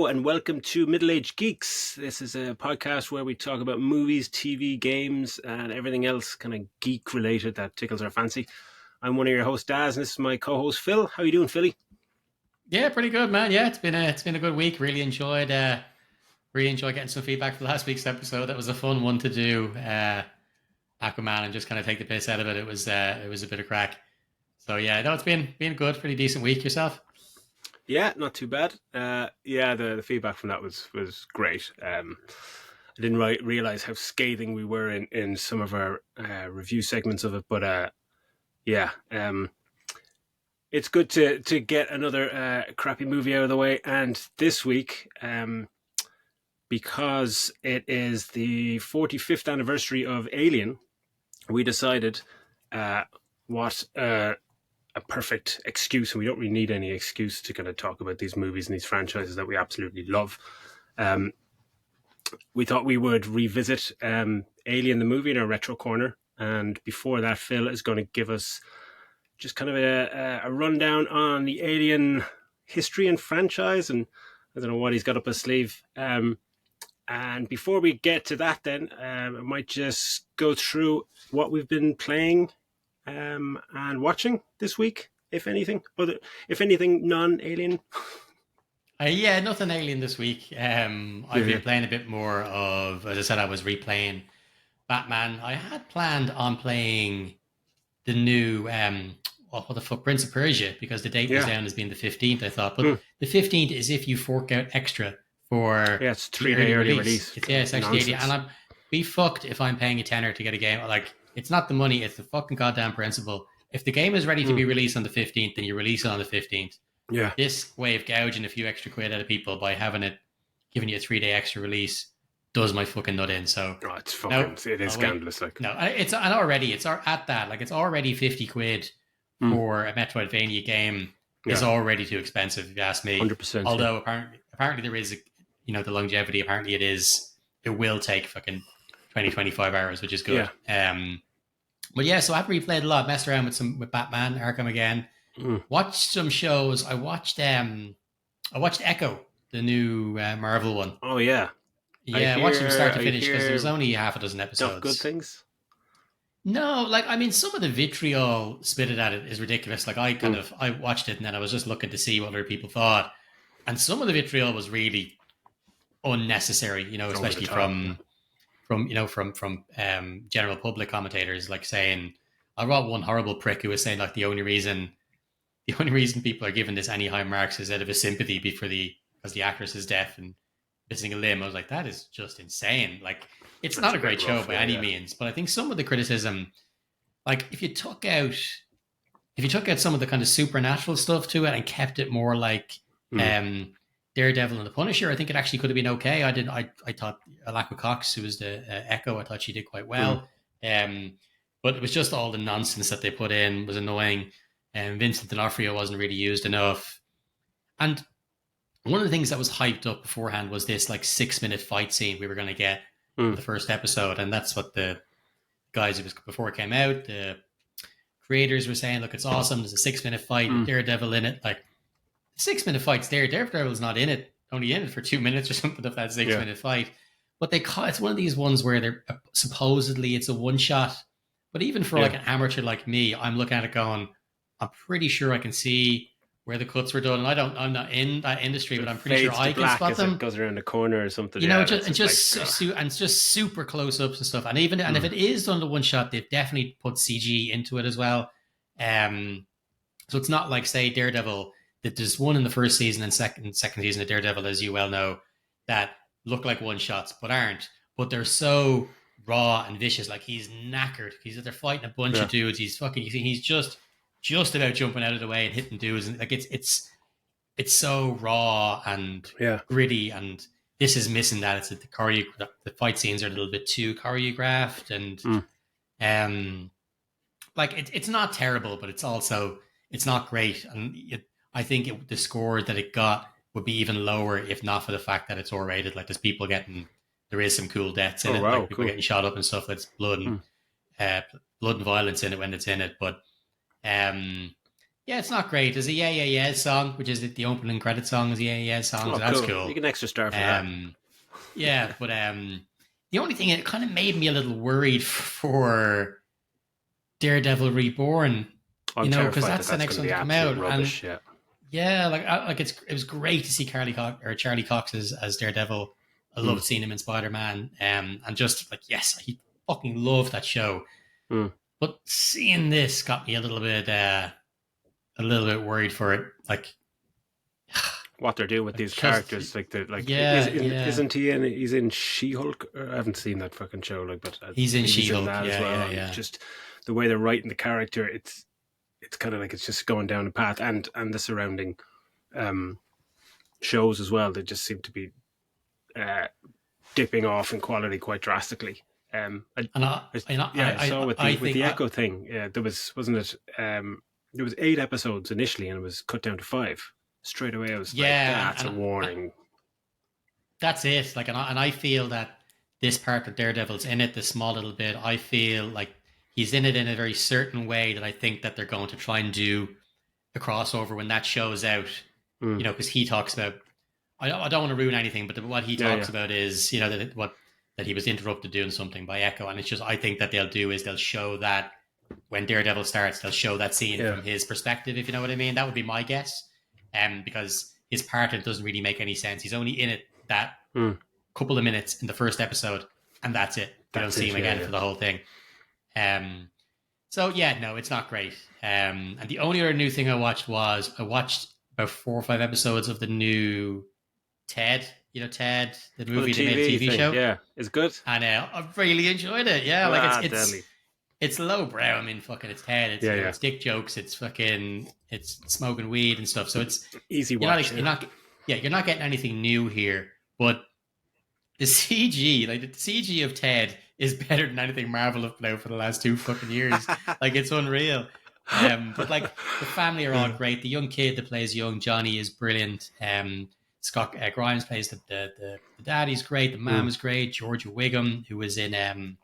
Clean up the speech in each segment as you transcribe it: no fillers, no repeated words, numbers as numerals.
and welcome to Middle Aged Geeks. This is a podcast where we talk about movies, TV, games, and everything else kind of geek related that tickles our fancy. I'm one of your hosts, Daz, and this is my co-host, Phil. How you doing, Philly? Yeah, pretty good, man. Yeah, it's been a good week. Really enjoyed getting some feedback for last week's episode. That was a fun one to do. Aquaman and just kind of take the piss out of it. It was a bit of crack. So yeah, no, it's been a good, pretty decent week. Yourself? Yeah, not too bad. The feedback from that was great. I didn't realize how scathing we were in some of our review segments of it, but it's good to get another crappy movie out of the way. And this week, because it is the 45th anniversary of Alien, we decided what a perfect excuse, and we don't really need any excuse to kind of talk about these movies and these franchises that we absolutely love. We thought we would revisit Alien the movie in our retro corner, and before that, Phil is going to give us just kind of a rundown on the Alien history and franchise, and I don't know what he's got up his sleeve. And before we get to that, then I might just go through what we've been playing and watching this week, if anything, non-Alien. Yeah, nothing Alien this week. I've been playing a bit more of, as I said, I was replaying Batman. I had planned on playing the new Prince of Persia, because the date was down as being the 15th, I thought. But the 15th is if you fork out extra for it's 3-day early release. It's actually 80, and I'd be fucked if I'm paying a tenner to get a game. Like, it's not the money, it's the fucking goddamn principle. If the game is ready to be released on the 15th, then you release it on the 15th. Yeah. This way of gouging a few extra quid out of people by giving you a 3-day extra release does my fucking nut in. So it is scandalous. Like, no, it's at that. Like, it's already 50 quid for a Metroidvania game. Is already too expensive, if you ask me. 100%. Although apparently there is, the longevity. Apparently it will take fucking 20, 25 hours, which is good. Yeah. But yeah, so I've replayed a lot, messed around with Batman, Arkham again. Watched some shows. I watched Echo, the new Marvel one. Oh yeah. Yeah, I watched them start to finish because there was only half a dozen episodes. Not good things? No, some of the vitriol spitted at it is ridiculous. Like, I watched it and then I was just looking to see what other people thought. And some of the vitriol was really unnecessary, especially from general public commentators, like saying, I wrote one horrible prick who was saying, like, the only reason people are giving this any high marks is out of a sympathy because the actress is deaf and missing a limb. I was like, that is just insane. Like, it's not a great show by any means, but I think some of the criticism, like, if you took out some of the kind of supernatural stuff to it and kept it more like Daredevil and the Punisher, I think it actually could have been okay. I thought Alakwa Cox, who was the Echo, I thought she did quite well. But it was just all the nonsense that they put in was annoying. Vincent D'Onofrio wasn't really used enough. And one of the things that was hyped up beforehand was this, like, 6-minute fight scene we were going to get in the first episode. And that's what the guys, before it came out, the creators were saying, look, it's awesome. There's a 6-minute fight, Daredevil in it. Like, 6-minute fight's there. Daredevil's not in it, only in it for 2 minutes or something of that 6-minute fight. But it's one of these ones where they're supposedly it's a one shot. But even for like an amateur like me, I'm looking at it going, I'm pretty sure I can see where the cuts were done. And I'm not in that industry, but I'm pretty sure I can spot them. It goes around the corner or something. Just super close ups and stuff. And even and if it is done to one shot, they've definitely put CG into it as well. So it's not like, say, Daredevil, that there's one in the first season and second season of Daredevil, as you well know, that look like one shots but aren't. But they're so raw and vicious. Like, he's knackered. They're fighting a bunch of dudes. He's just about jumping out of the way and hitting dudes. And like, it's so raw and gritty. And this is missing that. It's the fight scenes are a little bit too choreographed, and it's not terrible, but it's not great. And I think the score that it got would be even lower if not for the fact that it's R-rated. Like, there is some cool deaths in it. Wow, like people getting shot up and stuff. That's blood and violence in it when it's in it. But Yeah, it's not great. There's a Yeah Yeah Yeah song, which is the opening credit song is the Yeah Yeah Yeah song, Oh, so that's cool. You cool. get an extra star for that. Um, yeah, but the only thing it kind of made me a little worried for Daredevil Reborn, I'm because terrified that that's the that's next going to one be to come absolute out, and rubbish. Yeah. yeah, it was great to see Charlie Cox as Daredevil. I Mm. loved seeing him in Spider Man, and just like yes, he fucking loved that show. Mm. But seeing this got me a little bit worried for it. Like, What they're doing with like these just characters, like the like, yeah, yeah. isn't he in? He's in She-Hulk. I haven't seen that fucking show, like, but I He's in believe he's She in Hulk. that as Yeah, well. yeah, And yeah. just the way they're writing the character, it's kind of like it's just going down a path, and the surrounding um, shows as well. They just seem to be uh, dipping off in quality quite drastically. And Yeah, I saw with I the think Echo thing. Yeah, there was wasn't it? There was 8 episodes initially, and it was cut down to 5 straight away. I was like, yeah, that's a warning. that's it. Like, and I feel that this part of Daredevil's in it, this small little bit. I feel like he's in it in a very certain way that I think that they're going to try and do a crossover when that show's out. Mm. Because he talks about. I don't want to ruin anything, but what he Yeah, talks yeah, about is that he was interrupted doing something by Echo, and it's just I think that they'll show that when Daredevil starts, they'll show that scene yeah. from his perspective, if you know what I mean. That would be my guess. Because his part in it doesn't really make any sense. He's only in it that Mm. couple of minutes in the first episode, and that's it. You don't That's see it. him Yeah, again yeah. for the whole thing. So yeah, no, it's not great. And the only other new thing I watched about 4 or 5 episodes of the new Ted. You know Ted, the Well, the movie they made a TV TV thing, show, yeah, is good. and I really enjoyed it. Yeah, like Ah, deadly. it's lowbrow. I mean, fucking, it's Ted. It's Yeah, yeah. it's dick jokes. It's smoking weed and stuff. So it's Easy you're not watch. you're not you're not getting anything new here. But the CG, like the CG of Ted, is better than anything Marvel have put out for the last 2 fucking years. Like it's unreal. But like the family are all great. The young kid that plays young Johnny is brilliant. Scott Grimes plays the dad. He's great. The mom Mm. is great. Georgia Wiggum, who was in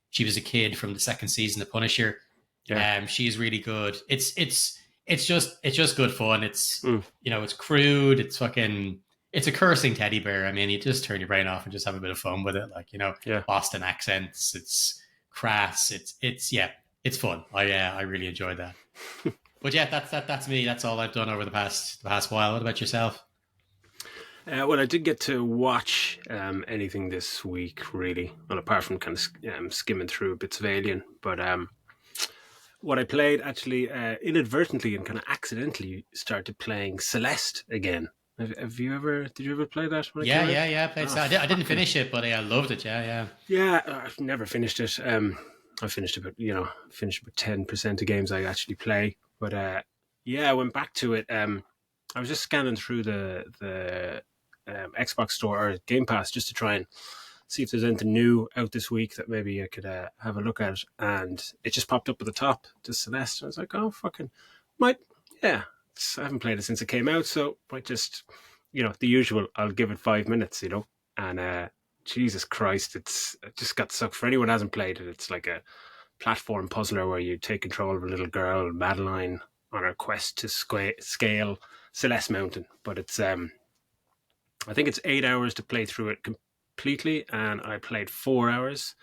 she was a kid from the second season of Punisher. Yeah. She's really good. It's just good fun. It's Mm. it's crude. It's a cursing teddy bear. I mean, you just turn your brain off and just have a bit of fun with it. Like Yeah. Boston accents. It's crass. It's fun. I really enjoyed that. But yeah, that's me. That's all I've done over the past while. What about yourself? Well, I did get to watch anything this week, really. Well, apart from kind of skimming through bits of Alien, but what I played actually inadvertently and kind of accidentally started playing Celeste again. Have you ever? Did you ever play that? When it Yeah, came out? yeah, yeah. I played. Oh, I didn't finish it, but I loved it. Yeah, yeah. yeah, I've never finished it. I finished about 10% of games I actually play, but yeah, I went back to it. I was just scanning through the Xbox Store or Game Pass just to try and see if there's anything new out this week that maybe I could have a look at. And it just popped up at the top, just Celeste. I was like, oh, fucking, might, yeah. I haven't played it since it came out, so might just, the usual. I'll give it 5 minutes, and Jesus Christ, it just got sucked. For anyone who hasn't played it, it's like a platform puzzler where you take control of a little girl, Madeline, on her quest to scale Celeste Mountain. But it's I think it's 8 hours to play through it completely, and I played 4 hours.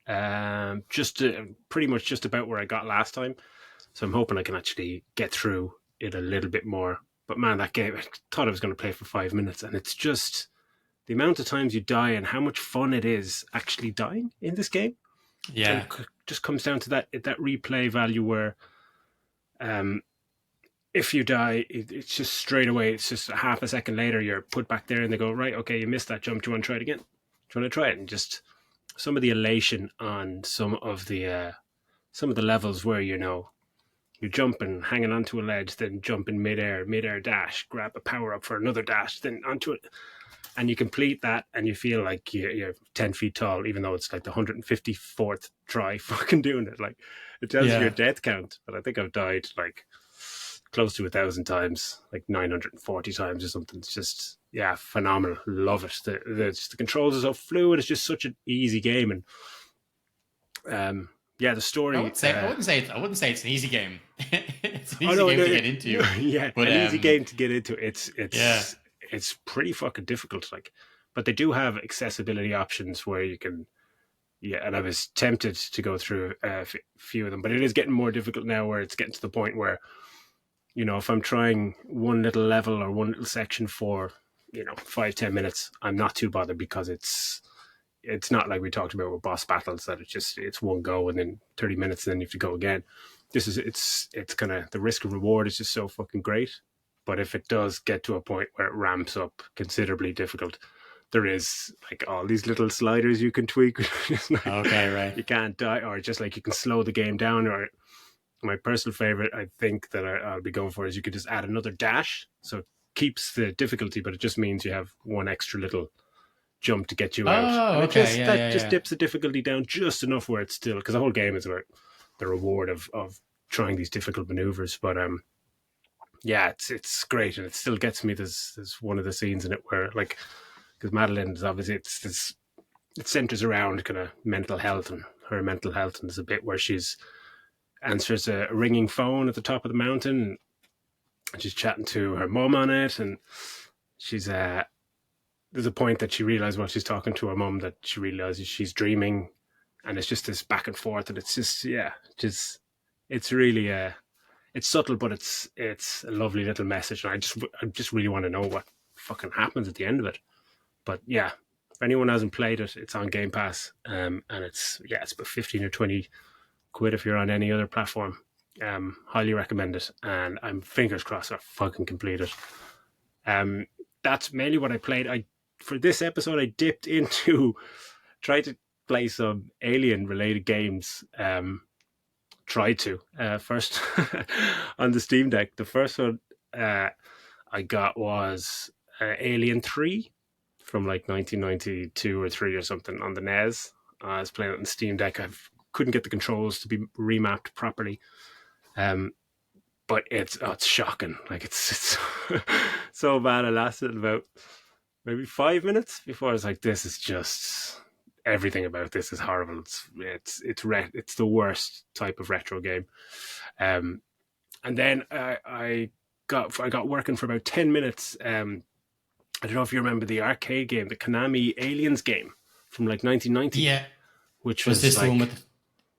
Pretty much just about where I got last time. So I'm hoping I can actually get through it a little bit more. But man, that game, I thought I was going to play for 5 minutes, and it's just the amount of times you die and how much fun it is actually dying in this game. Yeah. And it just comes down to that replay value where if you die, it's just straight away. It's just a half a second later, you're put back there, and they go, right, okay, you missed that jump. Do you want to try it again? Do you want to try it? And just some of the elation on some of the levels where you jump and hanging onto a ledge, then jump in midair dash, grab a power up for another dash, then onto it, and you complete that, and you feel like you're 10 feet tall, even though it's like the 154th try fucking doing it. Like it tells you your death count, but I think I've died like close to 1,000 times, like 940 times or something. It's just, yeah, phenomenal. Love it. The controls are so fluid. It's just such an easy game. And yeah, the story. I wouldn't say it's an easy game. It's an Oh easy no, game no, to get into. yeah, But an easy game to get into. yeah. It's pretty fucking difficult. Like, but they do have accessibility options where you can. Yeah, and I was tempted to go through a few of them, but it is getting more difficult now. Where it's getting to the point where, if I'm trying one little level or one little section for 5-10 minutes, I'm not too bothered because it's not like we talked about with boss battles that it's one go and then 30 minutes and then you have to go again. This is it's kind of the risk and reward is just so fucking great. But if it does get to a point where it ramps up considerably difficult, there is like all these little sliders you can tweak. Like, Okay, right. you can't die, or just like you can slow the game down. Or my personal favorite, I think that I'll be going for is you could just add another dash, so it keeps the difficulty, but it just means you have one extra little jump to get you out, Oh, and okay. Yeah, yeah, just yeah. dips the difficulty down just enough where it's still, because the whole game is about the reward of trying these difficult maneuvers. But yeah, it's great, and it still gets me. There's one of the scenes in it where, like, because Madeline is obviously it centers around kind of mental health and her mental health, and there's a bit where she's answers a ringing phone at the top of the mountain, and she's chatting to her mum on it, and she's there's a point that she realizes while she's talking to her mum that she realizes she's dreaming, and it's just this back and forth, and it's just it's really it's subtle, but it's a lovely little message, and I just really want to know what fucking happens at the end of it. But yeah, if anyone hasn't played it, it's on Game Pass, and it's about 15 or 20 quid if you're on any other platform. Highly recommend it, and I'm fingers crossed I fucking complete it. That's mainly what I played. For this episode, I dipped into tried to play some Alien related games. Tried to first on the Steam Deck. The first one I got was Alien 3 from like 1992 or 3 or something on the NES. I was playing it on Steam Deck. I couldn't get the controls to be remapped properly. But it's shocking. Like it's so bad. I lasted about maybe 5 minutes before I was like, this is just everything about this is horrible. It's the worst type of retro game. And then I got working for about 10 minutes. I don't know if you remember the arcade game, the Konami Aliens game from like 1990. Yeah. Which was this like, the one with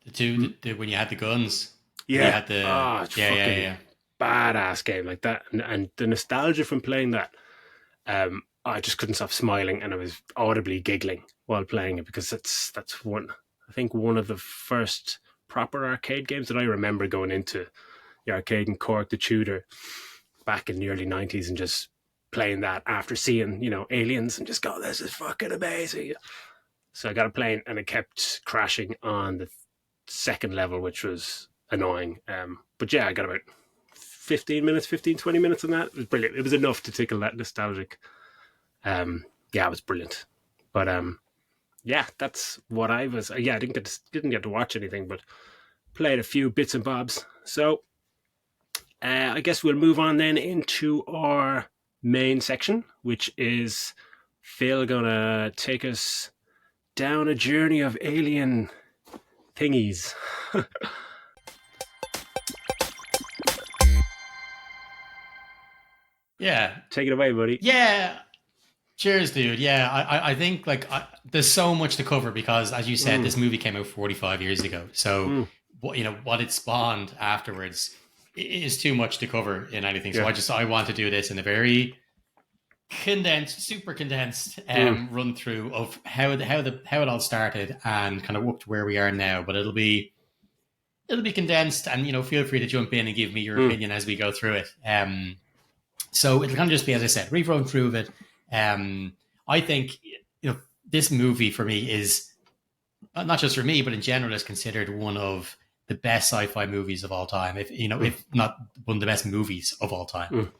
the two when you had the guns? Yeah. You had the it's fucking badass game like that. And the nostalgia from playing that, I just couldn't stop smiling, and I was audibly giggling while playing it, because that's one of the first proper arcade games that I remember going into the arcade in Cork, the Tudor, back in the early 90s, and just playing that after seeing, Aliens, and just go, this is fucking amazing. So I got a plane, and it kept crashing on the second level, which was annoying. But yeah, I got about 20 minutes on that. It was brilliant. It was enough to tickle that nostalgic. Yeah, it was brilliant. But yeah, that's what I was. Yeah, I didn't get to watch anything, but played a few bits and bobs. So I guess we'll move on then into our main section, which is Phil gonna take us down a journey of alien thingies. Yeah. Take it away, buddy. Yeah. Cheers, dude. Yeah, I think like there's so much to cover because, as you said, this movie came out 45 years ago. So what it spawned afterwards is too much to cover in anything. So I want to do this in a very super condensed run through of how it all started and kind of up to where we are now. But it'll be condensed, and feel free to jump in and give me your opinion as we go through it. So it'll kind of just be, as I said, rerun through of it. I think this movie for me is not just for me, but in general is considered one of the best sci-fi movies of all time. If not one of the best movies of all time,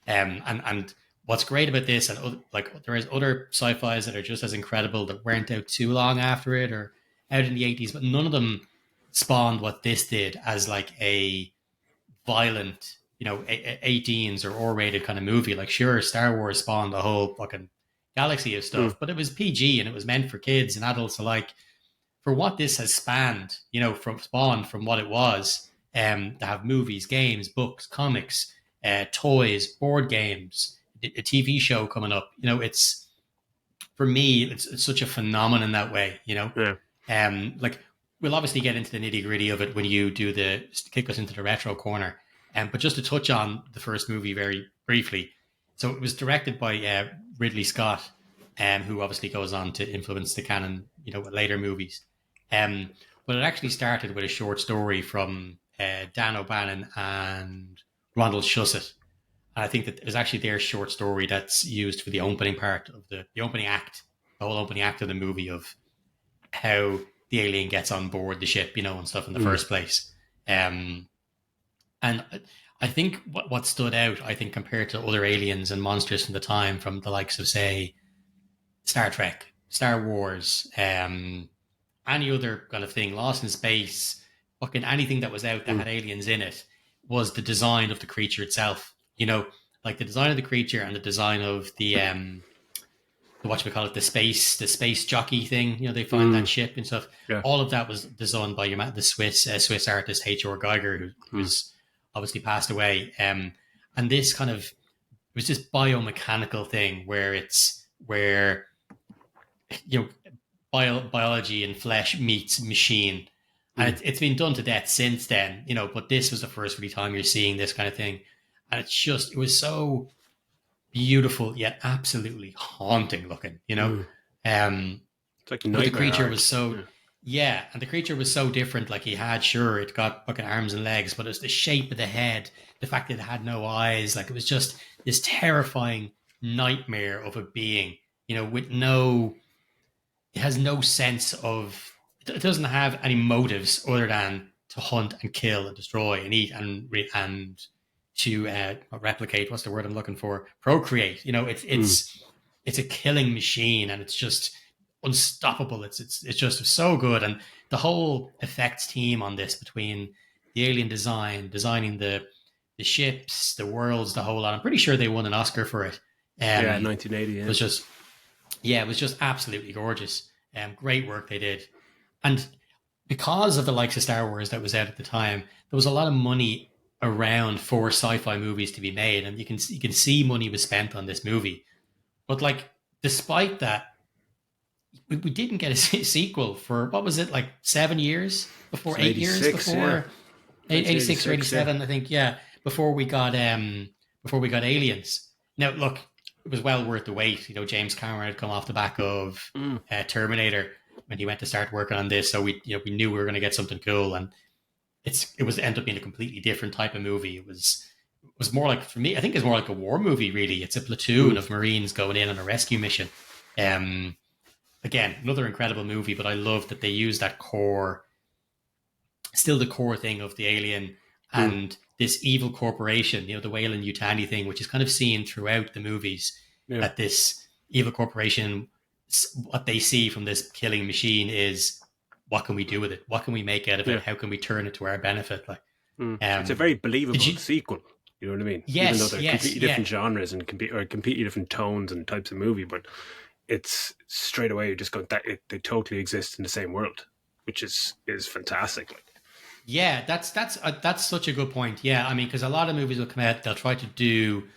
and what's great about this, and like there is other sci-fis that are just as incredible that weren't out too long after it or out in the 80s, but none of them spawned what this did as like a violent 18s or R-rated kind of movie. Like, sure, Star Wars spawned a whole fucking galaxy of stuff, but it was PG and it was meant for kids and adults alike. for what this has spanned, from spawned from what it was, to have movies, games, books, comics, toys, board games, a TV show coming up. It's for me, it's such a phenomenon in that way. Yeah. Like we'll obviously get into the nitty gritty of it when you do the kick us into the retro corner. But just to touch on the first movie very briefly, so it was directed by Ridley Scott, who obviously goes on to influence the canon, later movies. But it actually started with a short story from Dan O'Bannon and Ronald Shusett. And I think that it was actually their short story that's used for the opening part of the opening act, the whole opening act of the movie, of how the alien gets on board the ship, and stuff in the first place. And I think what stood out, I think, compared to other aliens and monsters from the time, from the likes of, say, Star Trek, Star Wars, any other kind of thing, Lost in Space, fucking anything that was out that had aliens in it, was the design of the creature itself. Like the design of the creature and the design of the whatchamacallit, the space jockey thing. They find that ship and stuff. Yeah. All of that was designed by the Swiss artist H.R. Geiger, who's obviously passed away. And this kind of, it was this biomechanical thing where biology and flesh meets machine. And it's been done to death since then, but this was the first really time you're seeing this kind of thing. And it was so beautiful yet absolutely haunting looking, It's like but the creature was so and the creature was so different. Like it got fucking arms and legs, but it's the shape of the head, the fact that it had no eyes. Like it was just this terrifying nightmare of a being, with it has no sense of, it doesn't have any motives other than to hunt and kill and destroy and eat and to replicate. What's the word I'm looking for? Procreate. It's a killing machine, and it's just unstoppable. It's just so good, and the whole effects team on this, between the alien designing the ships, the worlds, the whole lot. I'm pretty sure they won an Oscar for it. 1980. Yeah. It was just absolutely gorgeous. Great work they did, and because of the likes of Star Wars that was out at the time, there was a lot of money around for sci-fi movies to be made, and you can see money was spent on this movie. But like, despite that, we didn't get a sequel for, what was it, like 7 years before, 8 years before, 86 or 87, I think, before we got Aliens. Now, look, it was well worth the wait. James Cameron had come off the back of Terminator when he went to start working on this, so we knew we were going to get something cool, and it ended up being a completely different type of movie. It was more like, for me, I think it's more like a war movie, really. It's a platoon of Marines going in on a rescue mission. Again, another incredible movie, but I love that they use that core thing of the alien and this evil corporation, the Weyland-Yutani thing, which is kind of seen throughout the movies, that this evil corporation, what they see from this killing machine is, what can we do with it? What can we make out of it? How can we turn it to our benefit? Like, it's a very believable sequel. You know what I mean? Yes, even though they're completely different genres and completely different tones and types of movie, but it's straight away you just go that they totally exist in the same world, which is fantastic. Like, yeah, that's such a good point. Yeah, I mean, because a lot of movies will come out, they'll try to do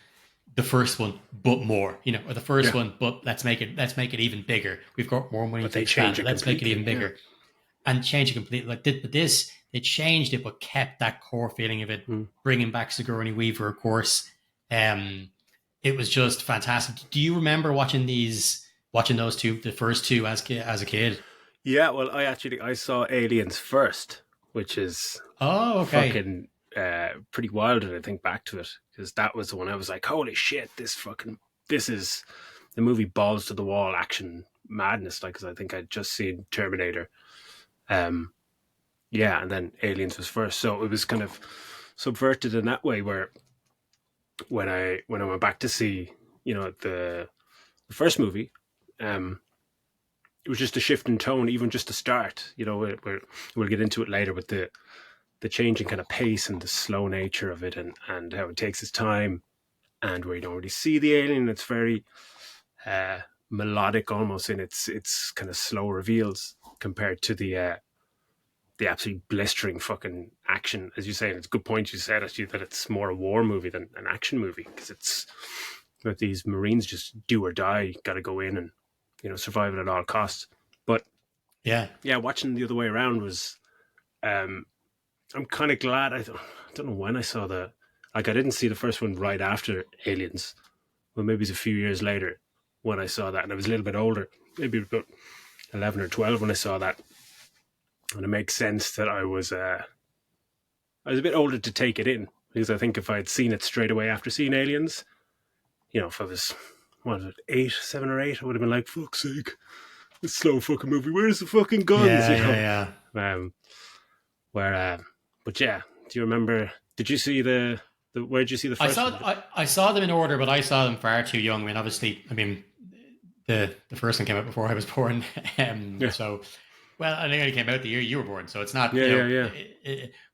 the first one but more, or the first one, but let's make it even bigger. We've got more money, but they change it. Let's make it even bigger. And change it completely. Like, but this, they changed it, but kept that core feeling of it, bringing back Sigourney Weaver, of course. It was just fantastic. Do you remember watching those two, the first two, as a kid? Yeah, well, I saw Aliens first, which is fucking pretty wild, and I think back to it, because that was the one I was like, holy shit, this is the movie balls to the wall action madness, like, because I think I'd just seen Terminator. And then Aliens was first, so it was kind of subverted in that way, where when I went back to see the first movie, it was just a shift in tone, even just to start. We'll get into it later with the changing kind of pace and the slow nature of it, and how it takes its time, and where you don't really see the alien. It's very melodic almost in its kind of slow reveals. compared to the absolute blistering fucking action, as you say. And it's a good point you said, actually, that it's more a war movie than an action movie, because it's about these Marines just do or die, got to go in and, survive it at all costs. But yeah, watching the other way around was, I'm kind of glad. I don't know when I saw I didn't see the first one right after Aliens. Well, maybe it's a few years later when I saw that, and I was a little bit older, maybe about 11 or 12 when I saw that. And it makes sense that I was a bit older to take it in, because I think if I had seen it straight away after seeing Aliens, if I was, 7 or 8, I would have been like, fuck's sake, this slow fucking movie, where's the fucking guns? Yeah. But yeah, do you remember, did you see where did you see the first one? I saw them in order, but I saw them far too young. Obviously, the first one came out before I was born. So, well, I think it came out the year you were born, so it's not. Yeah.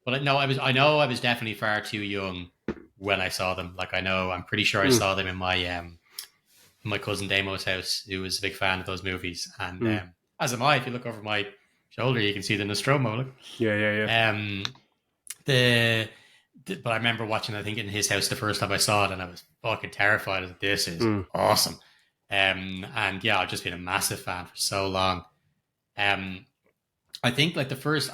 But no, I know I was definitely far too young when I saw them. Like, I'm pretty sure I saw them in my cousin Damo's house, who was a big fan of those movies, and as am I. If you look over my shoulder, you can see the Nostromo. Look. Yeah. But I remember watching, I think, in his house the first time I saw it, and I was fucking terrified. I was like, this is awesome. And yeah, I've just been a massive fan for so long. I think like because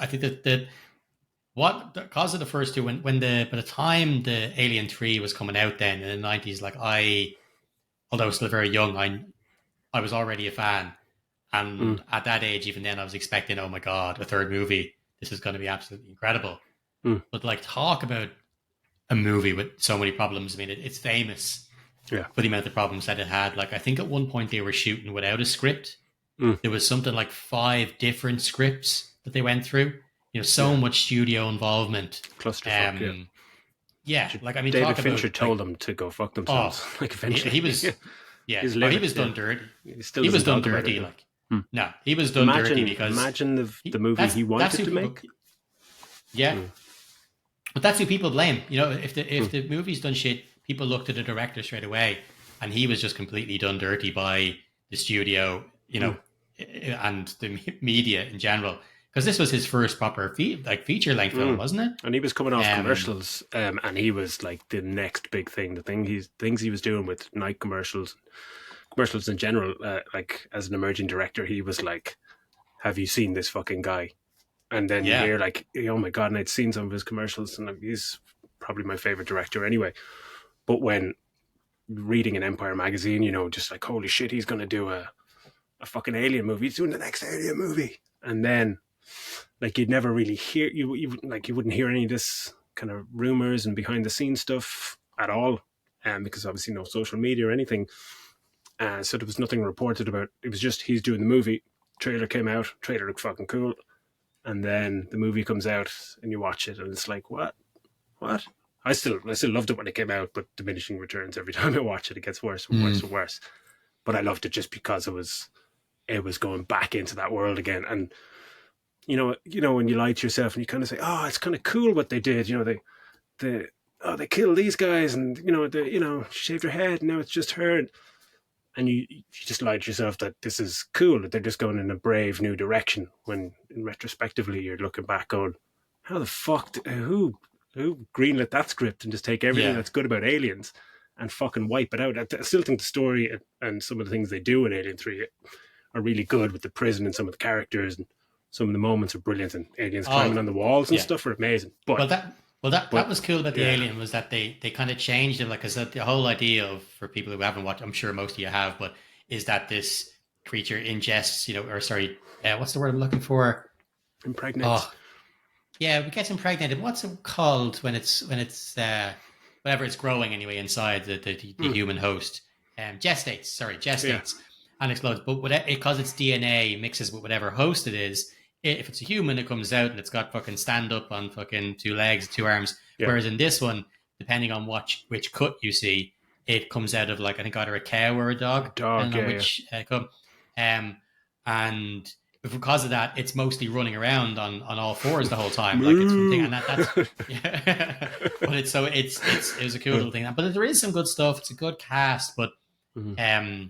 of the first two, by the time the Alien 3 was coming out then in the 90s, like although I was still very young, I was already a fan. And at that age, even then, I was expecting, oh my God, a third movie. This is going to be absolutely incredible. But like, talk about a movie with so many problems. It's famous for the amount of problems that it had. Like, I think at one point they were shooting without a script. There was something like 5 different scripts that they went through. So much studio involvement. Clusterfuck, like, David Fincher told them to go fuck themselves. Eventually. He was done dirty. He was done dirty. Like, no, he was done dirty because... Imagine the movie he wanted to make. But that's who people blame. If the movie's done shit, people look to the director straight away, and he was just completely done dirty by the studio, and the media in general. Because this was his first proper feature-length film, wasn't it? And he was coming off commercials, and he was like the next big thing. The things he was doing with night commercials in general, like as an emerging director, he was like, have you seen this fucking guy? And then you hear like, oh my God, and I'd seen some of his commercials, and he's probably my favorite director anyway. But when reading an Empire magazine, just like, holy shit, he's going to do a fucking Alien movie. He's doing the next Alien movie. And then like, you'd never really hear, you wouldn't hear any of this kind of rumors and behind the scenes stuff at all. Because obviously no social media or anything. So there was nothing reported about. It was just, he's doing the movie. Trailer came out. Trailer looked fucking cool. And then the movie comes out and you watch it and it's like, what? I still loved it when it came out, but diminishing returns every time I watch it. It gets worse and worse and worse. But I loved it just because it was going back into that world again. And, when you lie to yourself and you kind of say, oh, it's kind of cool what they did. They killed these guys and, shaved her head. And now it's just her. And you just lie to yourself that this is cool, that they're just going in a brave new direction, when retrospectively you're looking back going, how the fuck, who greenlit that script and just take everything that's good about Aliens and fucking wipe it out? I still think the story and some of the things they do in Alien 3 are really good, with the prison and some of the characters, and some of the moments are brilliant, and aliens climbing on the walls and stuff are amazing. But that was cool about the Alien, was that they kind of changed it, like, because the whole idea of, for people who haven't watched, I'm sure most of you have, but is that this creature ingests, what's the word I'm looking for? Impregnates. It gets impregnated. What's it called when it's whatever it's growing anyway inside the human host? Gestates, and explodes. But because its DNA mixes with whatever host it is, if it's a human, it comes out and it's got fucking stand up on fucking 2 legs, 2 arms. Yeah. Whereas in this one, depending on which cut you see, it comes out of, like, I think either a cow or a dog. And because of that, it's mostly running around on all fours the whole time. Like, it's one thing, and that's But it was a cool little thing. But there is some good stuff. It's a good cast, but for the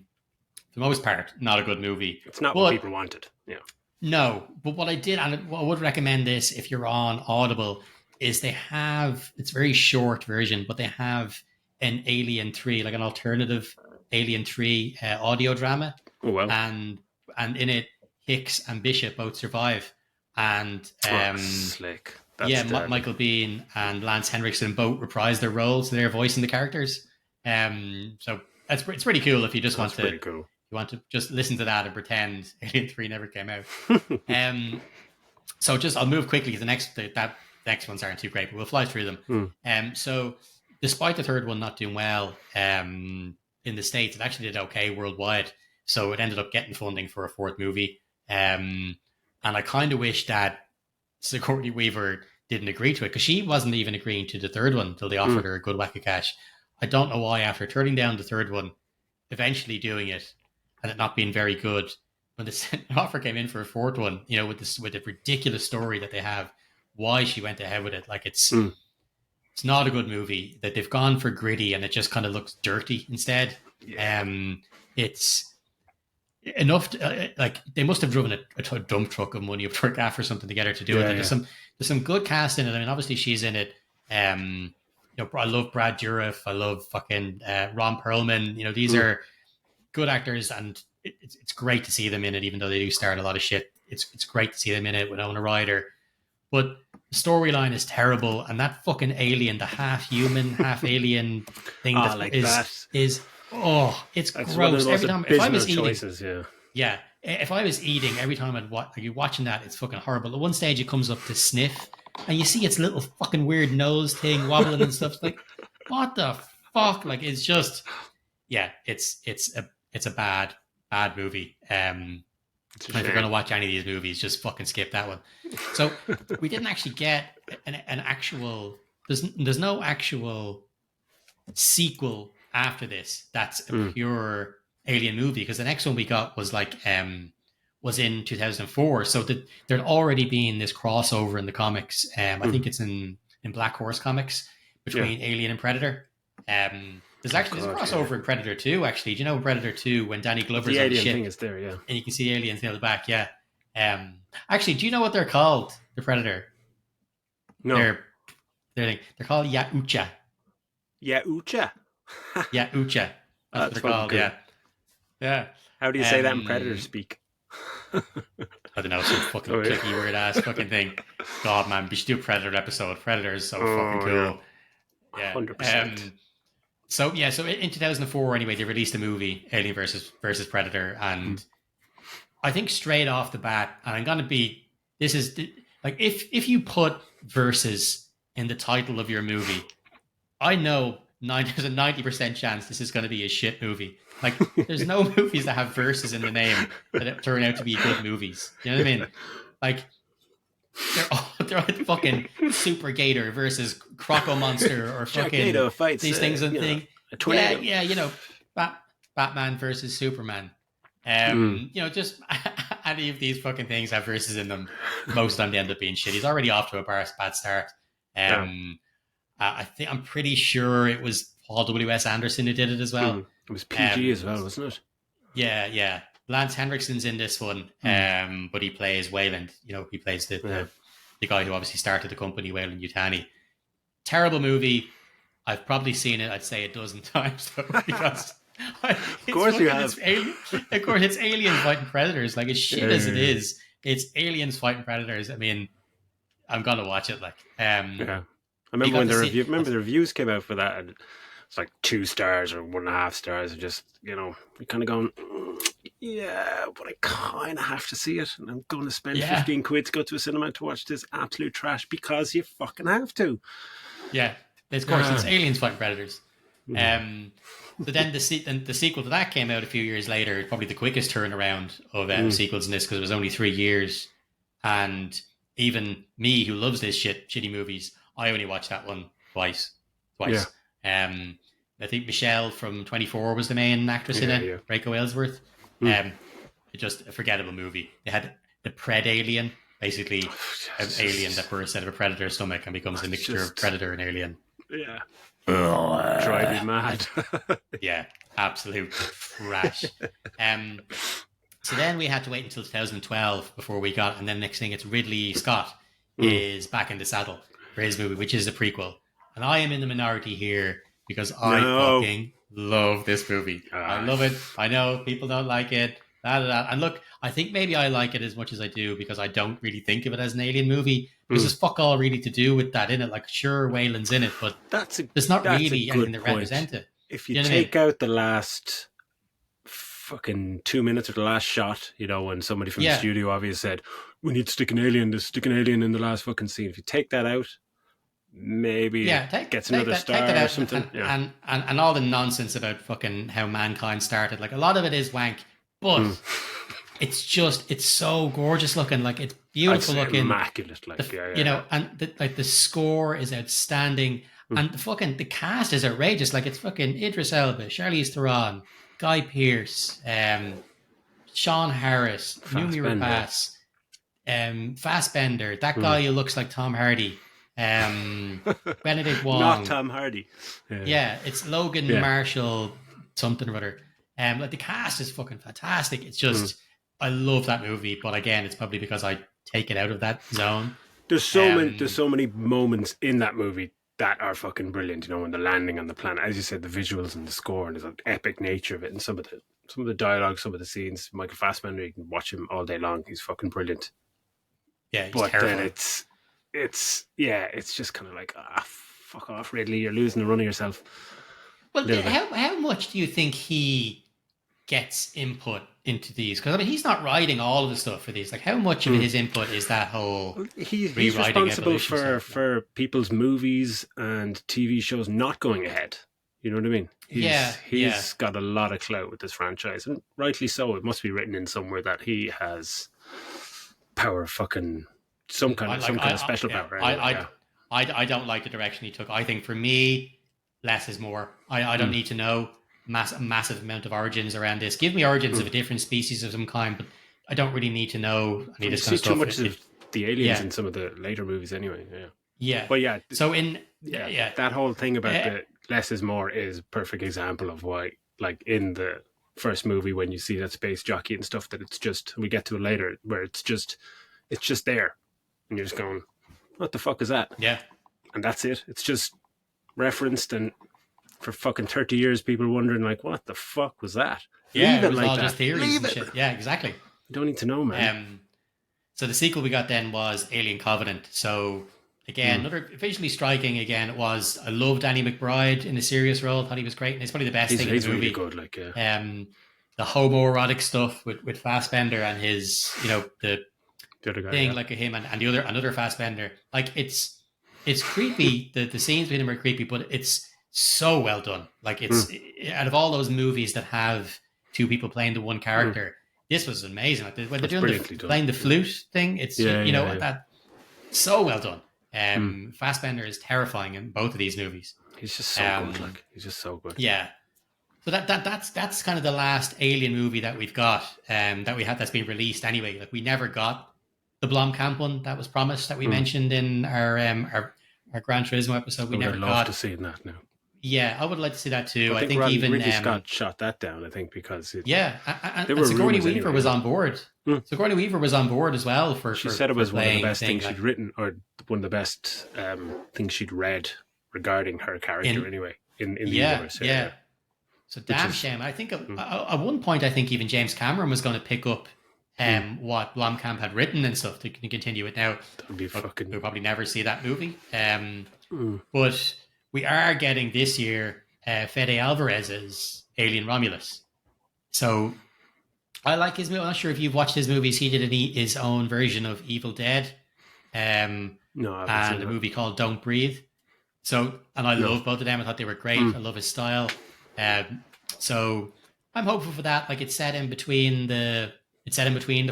most part, not a good movie. It's not what people wanted. Yeah. No, but what I did, and what I would recommend this if you're on Audible, is they have, it's a very short version, but they have an Alien 3, like an alternative Alien 3 audio drama. Oh well. And in it, Hicks and Bishop both survive. And Oh, slick. yeah, That's deadly. Michael Biehn and Lance Henriksen both reprise their roles. So they're voicing the characters. So it's pretty cool if you just want That's to pretty cool. just listen to that and pretend Alien 3 never came out. So just I'll move quickly because that next ones aren't too great, but we'll fly through them. So despite the third one not doing well in the States, it actually did okay worldwide. So it ended up getting funding for a fourth movie. And I kind of wish that Sigourney Weaver didn't agree to it because she wasn't even agreeing to the third one until they offered her a good whack of cash. I don't know why after turning down the third one, eventually doing it and it not being very good, when the offer came in for a fourth one, with the ridiculous story that they have, why she went ahead with it. Like it's not a good movie. That they've gone for gritty and it just kind of looks dirty instead. Yeah. It's enough to, like they must have driven a dump truck of money up to her gaff or something together to do it. There's some good cast in it. I mean, obviously she's in it. I love Brad Dourif. I love fucking Ron Perlman. These are good actors, and it's great to see them in it, even though they do start a lot of shit. It's great to see them in it with Winona Ryder. But the storyline is terrible, and that fucking alien, the half human, half alien thing it's gross. Every time if I was eating, choices, yeah, if I was eating, every time you're watching that, it's fucking horrible. At one stage, it comes up to sniff, and you see its little fucking weird nose thing wobbling and stuff. It's like, what the fuck? Like, it's just, yeah, it's a bad movie. If you're going to watch any of these movies, just fucking skip that one. So we didn't actually get an actual. There's no actual sequel after this. That's a pure alien movie because the next one we got was was in 2004. So there'd already been this crossover in the comics. I think it's in Black Horse Comics between Alien and Predator. There's a crossover in Predator 2, actually. Do you know Predator 2 when Danny Glover's on the ship? The thing is there, yeah. And you can see aliens near the back, yeah. Actually, do you know what they're called, the Predator? No. They're called Yaucha. Yaucha? Yaucha. That's what they're called, cool. Yeah. How do you say that in Predator speak? I don't know, some fucking clicky weird ass fucking thing. God, man, we should do a Predator episode. Predator is so fucking cool. Yeah. 100%. So in 2004, anyway, they released a movie, Alien versus Predator, and I think straight off the bat, and I'm gonna be, this is like if you put versus in the title of your movie, I know there's a 90% chance this is going to be a shit movie. Like, there's no movies that have verses in the name that turn out to be good movies. You know what I mean? Like, they're all fucking Super Gator versus Croco Monster or fucking fights, these things and thing. A tornado. Yeah, Batman versus Superman. Just any of these fucking things have verses in them. Most of them they end up being shit. He's already off to a bad start. I'm pretty sure it was Paul W.S. Anderson who did it as well. It was PG as well, wasn't it? Yeah. Lance Henriksen's in this one, but he plays Wayland. He plays the guy who obviously started the company, Wayland Yutani. Terrible movie. I've probably seen it, I'd say, a dozen times, though, because of course you have. Of course, it's aliens fighting predators. Like, as shit as it is, it's aliens fighting predators. I mean, I'm gonna watch it. Like, I remember when the reviews came out for that, and it's like 2 stars or 1.5 stars. And just you're kind of going, yeah, but I kind of have to see it, and I'm going to spend 15 quid to go to a cinema to watch this absolute trash because you fucking have to. Yeah, of course, it's aliens fighting predators. But then the sequel to that came out a few years later. Probably the quickest turnaround of sequels in this because it was only 3 years. And even me, who loves this shitty movies, I only watched that one twice. Yeah. I think Michelle from 24 was the main actress in it. Yeah. Rachel Ellsworth. Just a forgettable movie. They had the Pred Alien, basically an alien that bursts out of a predator's stomach and becomes a mixture of predator and alien. Yeah. Drive me mad. Yeah, absolute trash. So then we had to wait until 2012 before we got, and then next thing it's Ridley Scott is back in the saddle for his movie, which is a prequel. And I am in the minority here because I fucking love this movie. I love it. I know people don't like it. And look, I think maybe I like it as much as I do because I don't really think of it as an alien movie. Because there's fuck all really to do with that in it. Like, sure, Wayland's in it, but there's not really anything that represents it. If you take out the last fucking 2 minutes of the last shot, you know, when somebody from the studio obviously said, we need to stick an alien in the last fucking scene. If you take that out, maybe gets another star or something. And all the nonsense about fucking how mankind started. Like, a lot of it is wank, but it's so gorgeous looking. Like, it's beautiful looking. Immaculate. Like, you know, and the score is outstanding. And the cast is outrageous. Like, it's fucking Idris Elba, Charlize Theron, Guy Pearce, Sean Harris, Noomi Rapace, Fassbender, that guy who looks like Tom Hardy, Benedict Wong. Not Tom Hardy. Yeah, it's Logan Marshall, something or other. Like, the cast is fucking fantastic. It's just, I love that movie, but again, it's probably because I take it out of that zone. There's so many moments in that movie that are fucking brilliant, you know, when the landing on the planet, as you said, the visuals and the score and the epic nature of it, and some of the dialogue, some of the scenes. Michael Fassbender, you can watch him all day long. He's fucking brilliant. Yeah, he's but terrifying. Then it's just kind of like, fuck off, Ridley, you're losing the run of yourself. Well, how much do you think he gets input into these? Because I mean, he's not writing all of the stuff for these. Like, how much of his input is that whole he's responsible for people's movies and TV shows not going ahead. You know what I mean? He's got a lot of clout with this franchise, and rightly so. It must be written in somewhere that he has power, fucking some kind of special power. I don't like the direction he took. I think for me, less is more. I don't need to know massive amount of origins around this. Give me origins of a different species of some kind, but I don't really need to know any of this kind of stuff. Too much of the aliens in some of the later movies anyway. But so that whole thing about the less is more is a perfect example of why, like, in the first movie when you see that space jockey and stuff, that it's just, we get to it later, where it's just there and you're just going, what the fuck is that? And that's it. It's just referenced, and for fucking 30 years, people wondering, like, what the fuck was that? It was all just theories and shit. Yeah, exactly. You don't need to know, man. So the sequel we got then was Alien Covenant. So again, another visually striking. Again, it was. I love Danny McBride in a serious role. Thought he was great, and it's probably the best thing in the movie. He's really good. Like, the homoerotic stuff with Fassbender and his, you know, the other guy, thing like him and the other Fassbender. Like, it's creepy. The scenes with him are creepy, but it's so well done. Like, it's out of all those movies that have two people playing the one character, this was amazing. Like, when they're doing playing the flute thing, it's that so well done. Fassbender is terrifying in both of these movies. He's just so good. Like, he's just so good. Yeah. So that's kind of the last Alien movie that we've got, that's been released anyway. Like, we never got the Blomkamp one that was promised, that we mentioned in our Gran Turismo episode. We never got to see that now. Yeah, I would like to see that too. I think Ridley Scott shot that down, I think, because and Sigourney Weaver was on board. Sigourney Weaver was on board as well she said it was one of the best things she'd written, or one of the best things she'd read regarding her character in the universe. So damn shame. I think at one point, I think even James Cameron was going to pick up what Blomkamp had written and stuff to continue it. Now, we'll probably never see that movie. But we are getting this year Fede Alvarez's Alien Romulus. So I like his movie. I'm not sure if you've watched his movies. He did his own version of Evil Dead. And a movie called Don't Breathe. So, and I love both of them. I thought they were great. I love his style. So I'm hopeful for that. Like, it's set in between the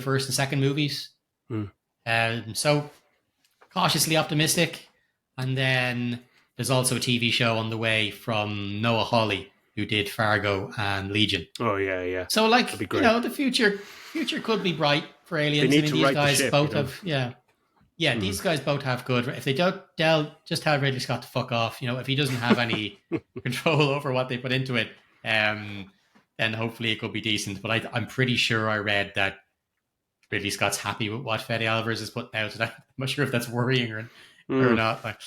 first and second movies. So cautiously optimistic. And then there's also a TV show on the way from Noah Hawley, who did Fargo and Legion. Oh yeah. So, like, you know, the future could be bright for aliens. They need to write the ship, both have these guys both have good. If they don't, they'll just tell Ridley Scott to fuck off. You know, if he doesn't have any control over what they put into it, then then hopefully it could be decent. But I'm pretty sure I read that Ridley Scott's happy with what Fede Alvarez is putting out. I'm not sure if that's worrying or not. Like,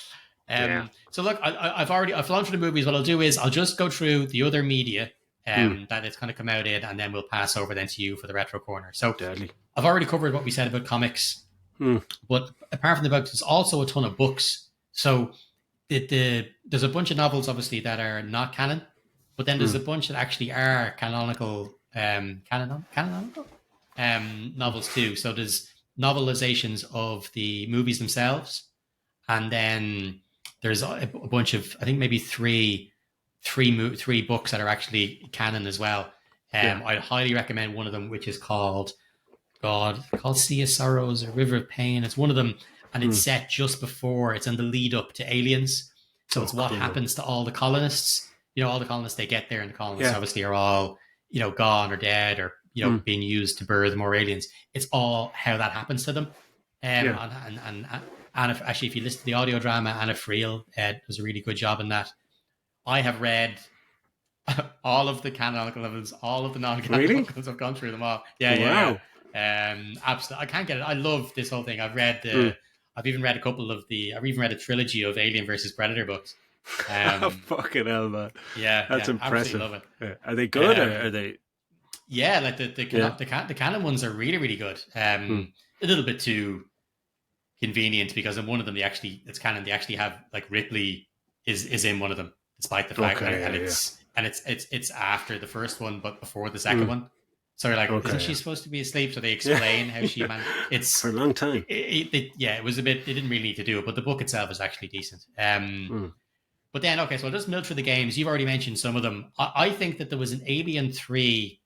Yeah. so look, I've gone through the movies. What I'll do is I'll just go through the other media that it's kind of come out in, and then we'll pass over then to you for the retro corner. So Deadly. I've already covered what we said about comics, but apart from the books, there's also a ton of books. So there's a bunch of novels, obviously, that are not canon, but then there's a bunch that actually are canonical, novels too. So there's novelizations of the movies themselves, and then there's a bunch of, I think maybe three books that are actually canon as well. I'd highly recommend one of them, which is called Sea of Sorrows or River of Pain. It's one of them, and it's set just before, it's in the lead up to Aliens. So it's what happens to all the colonists. All the colonists, they get there, and the colonists obviously are all, gone or dead or, being used to birth more aliens. It's all how that happens to them. And Anna, actually, if you listen to the audio drama, Anna Friel does a really good job in that. I have read all of the canonical novels, all of the non-canonical novels. I've gone through them all. Yeah. Absolutely. I can't get it. I love this whole thing. I've read I've even read a trilogy of Alien versus Predator books. Fucking hell, man. Yeah. That's impressive. Love it. Yeah. Are they good or are they? Yeah, like the canon ones are really, really good. A little bit too convenient, because in one of them it's canon. They actually have, like, Ripley is in one of them, despite the fact it's after the first one but before the second one. So you're like, isn't she supposed to be asleep? So they explain how she it's for a long time. It was a bit. They didn't really need to do it, but the book itself is actually decent. But then, okay, so I'll just note for the games. You've already mentioned some of them. I think that there was an Alien 3.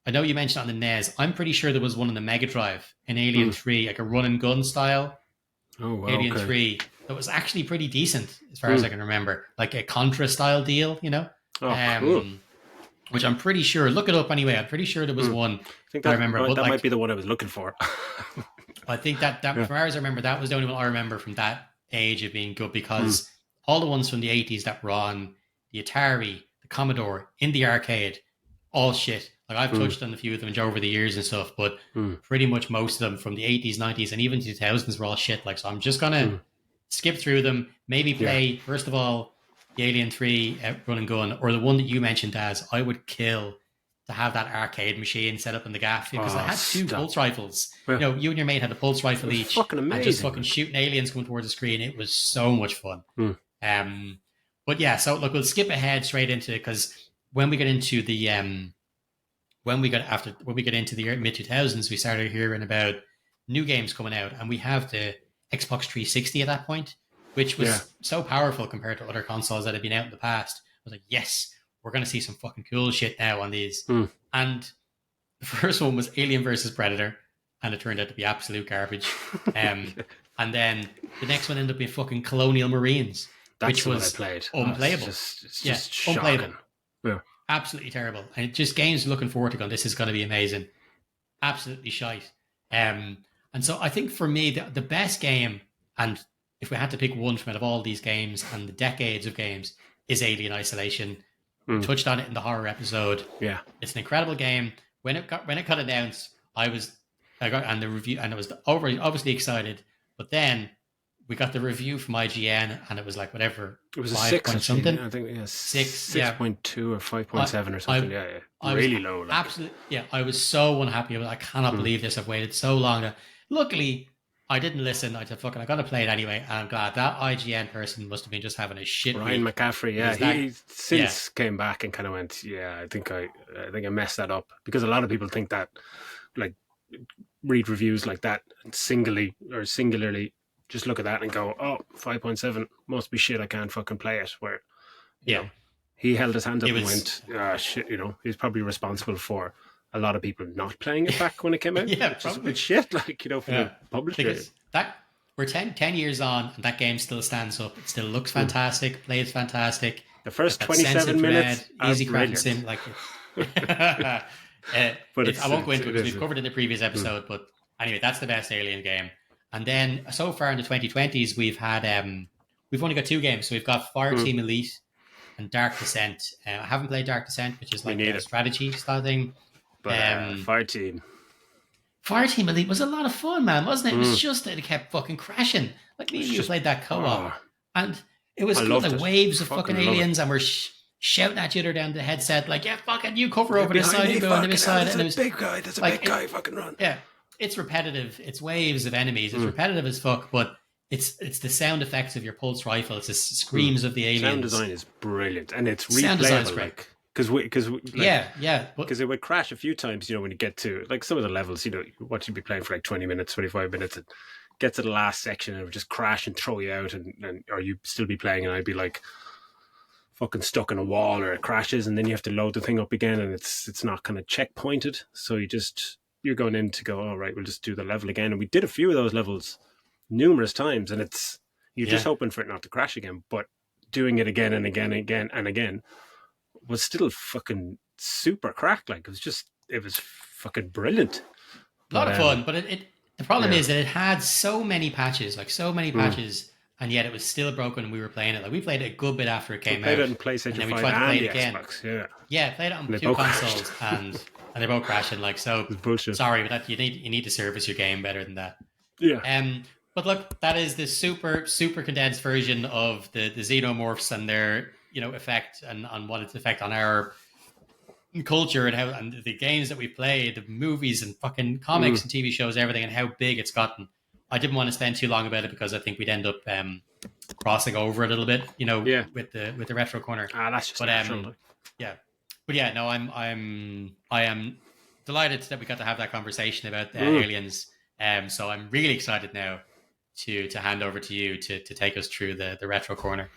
I know you mentioned on the NES. I'm pretty sure there was one on the Mega Drive, an Alien 3, like a run and gun style. Oh, wow. Alien 3. That was actually pretty decent, as far as I can remember. Like a Contra style deal, cool. Which I'm pretty sure, look it up anyway. I'm pretty sure there was one. I think that, I remember. That might be the one I was looking for. I think that as far as I remember, that was the only one I remember from that age of being good, because all the ones from the 80s that were on the Atari, the Commodore, in the arcade, all shit. Like, I've touched on a few of them over the years and stuff, but pretty much most of them from the 80s, 90s, and even 2000s were all shit. Like, so I'm just going to skip through them, maybe play, first of all, the Alien 3 run and gun, or the one that you mentioned, as I would kill to have that arcade machine set up in the gaff, because I had two pulse rifles. Yeah. You and your mate had a pulse rifle each. Fucking amazing. And just fucking shooting aliens coming towards the screen. It was so much fun. But yeah, so look, we'll skip ahead straight into it, because when we get into the when we get into the mid 2000s, we started hearing about new games coming out, and we have the Xbox 360 at that point, which was so powerful compared to other consoles that had been out in the past. I was like, yes, we're going to see some fucking cool shit now on these. And the first one was Alien versus Predator, and it turned out to be absolute garbage. And then the next one ended up being fucking Colonial Marines, which was unplayable. It's just shocking. Unplayable. Yeah. Absolutely terrible. And just games looking forward to going, this is going to be amazing. Absolutely shite. And so I think for me, the best game, and if we had to pick one from out of all these games and the decades of games, is Alien Isolation. Touched on it in the horror episode. Yeah. It's an incredible game. When it got announced, I got the review, and I was obviously excited, but then we got the review from IGN, and it was like, whatever. It was a 6 point something. I think 6.2 or 5.7 or something. Really low. Like. Absolutely. Yeah, I was so unhappy. I cannot believe this. I've waited so long. Luckily, I didn't listen. I said, fuck it, I got to play it anyway. And I'm glad that IGN person must have been just having a shit Ryan week. McCaffrey, he since came back and kind of went, I think I messed that up, because a lot of people think that, like, read reviews like that and singularly just look at that and go, 5.7 must be shit, I can't fucking play it. Where he held his hand up and went, shit, he's probably responsible for a lot of people not playing it back when it came out. It's shit, like, for the publisher. Because we're 10 years on, and that game still stands up. It still looks fantastic, plays fantastic. The first 27 minutes easy brilliant. sim, like but I won't go into it because we've covered it in the previous episode. But anyway, that's the best Alien game. And then so far in the 2020s, we've had we've only got 2 games. So we've got Fireteam Elite, and Dark Descent. I haven't played Dark Descent, which is Me like a neither. strategy style thing. But Um, Fireteam. Fireteam Elite was a lot of fun, man, wasn't it? It was Mm. just that it kept fucking crashing. Like me It's and you just, played that co-op, oh, and it was I cool. loved Like it. waves of fucking Fucking love it. aliens, and we're shouting at each other down the headset, like, "Yeah, fucking you cover You're over this behind side, me, you go on fucking this hell. side," There's and it a was big guy. There's a like, big guy. Fucking run. yeah, it's repetitive. It's waves of enemies. It's repetitive as fuck, but it's the sound effects of your pulse rifle. It's the screams of the Sound aliens. design is brilliant, and it's Sound design's replayable. great. Like because Yeah, but it would crash a few times. When you get to like some of the levels, what you'd be playing for like 20 minutes, 25 minutes, and get to the last section, and it would just crash and throw you out, and or you'd still be playing, and I'd be like fucking stuck in a wall, or it crashes, and then you have to load the thing up again, and it's not kind of checkpointed, so you're going in to go, all right, we'll just do the level again, and we did a few of those levels numerous times, and you're just yeah, hoping for it not to crash again, but doing it again and again and again and again was still fucking super cracked. Like it was fucking brilliant. a lot But of fun. But the problem yeah, is that it had so many patches, like so many patches, and yet it was still broken. And we were playing it. Like we played it a good bit after it we came played it out, on and PlayStation then we 5 tried to play and it the again. Xbox. Yeah, Yeah, played it on and they two both crashed. consoles, and they're both crashing. Like so, It's bullshit. sorry, but that you need to service your game better than that. Yeah. But look, that is the super condensed version of the xenomorphs and their effect and on what its effect on our culture and how and the games that we play, the movies and fucking comics and TV shows, everything, and how big it's gotten. I didn't want to spend too long about it because I think we'd end up crossing over a little bit, Yeah. with the retro corner. That's just But natural. yeah, but yeah, no, I am delighted that we got to have that conversation about aliens. So I'm really excited now to hand over to you to take us through the retro corner.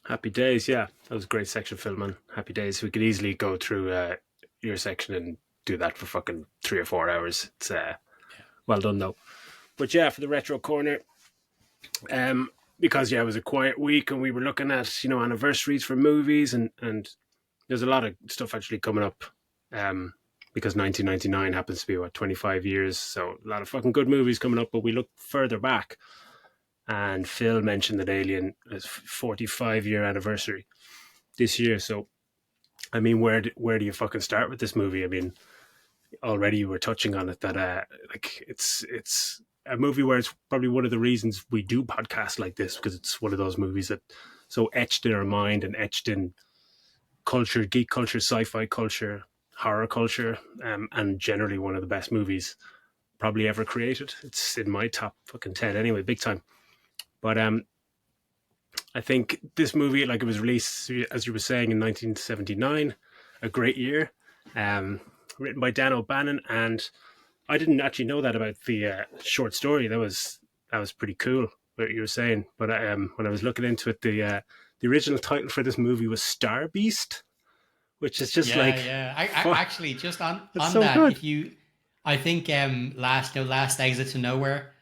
Happy Days, yeah, that was a great section, Phil, man. Happy Days. We could easily go through your section and do that for fucking 3 or 4 hours. It's well done though. But yeah, for the retro corner, because it was a quiet week and we were looking at anniversaries for movies, and there's a lot of stuff actually coming up. Because 1999 happens to be 25 years, so a lot of fucking good movies coming up. But we look further back, and Phil mentioned that Alien is 45-year anniversary this year. So, I mean, where do you fucking start with this movie? I mean, already you were touching on it that like it's a movie where it's probably one of the reasons we do podcasts like this, because it's one of those movies that so etched in our mind and etched in culture, geek culture, sci-fi culture, horror culture, and generally one of the best movies probably ever created. It's in my top fucking 10 anyway, big time. But I think this movie, like, it was released, as you were saying, in 1979, a great year, written by Dan O'Bannon, and I didn't actually know that about the short story. That was pretty cool what you were saying. But when I was looking into it, the original title for this movie was Star Beast, which is just I actually just on so that. good. If you, I think last exit to nowhere.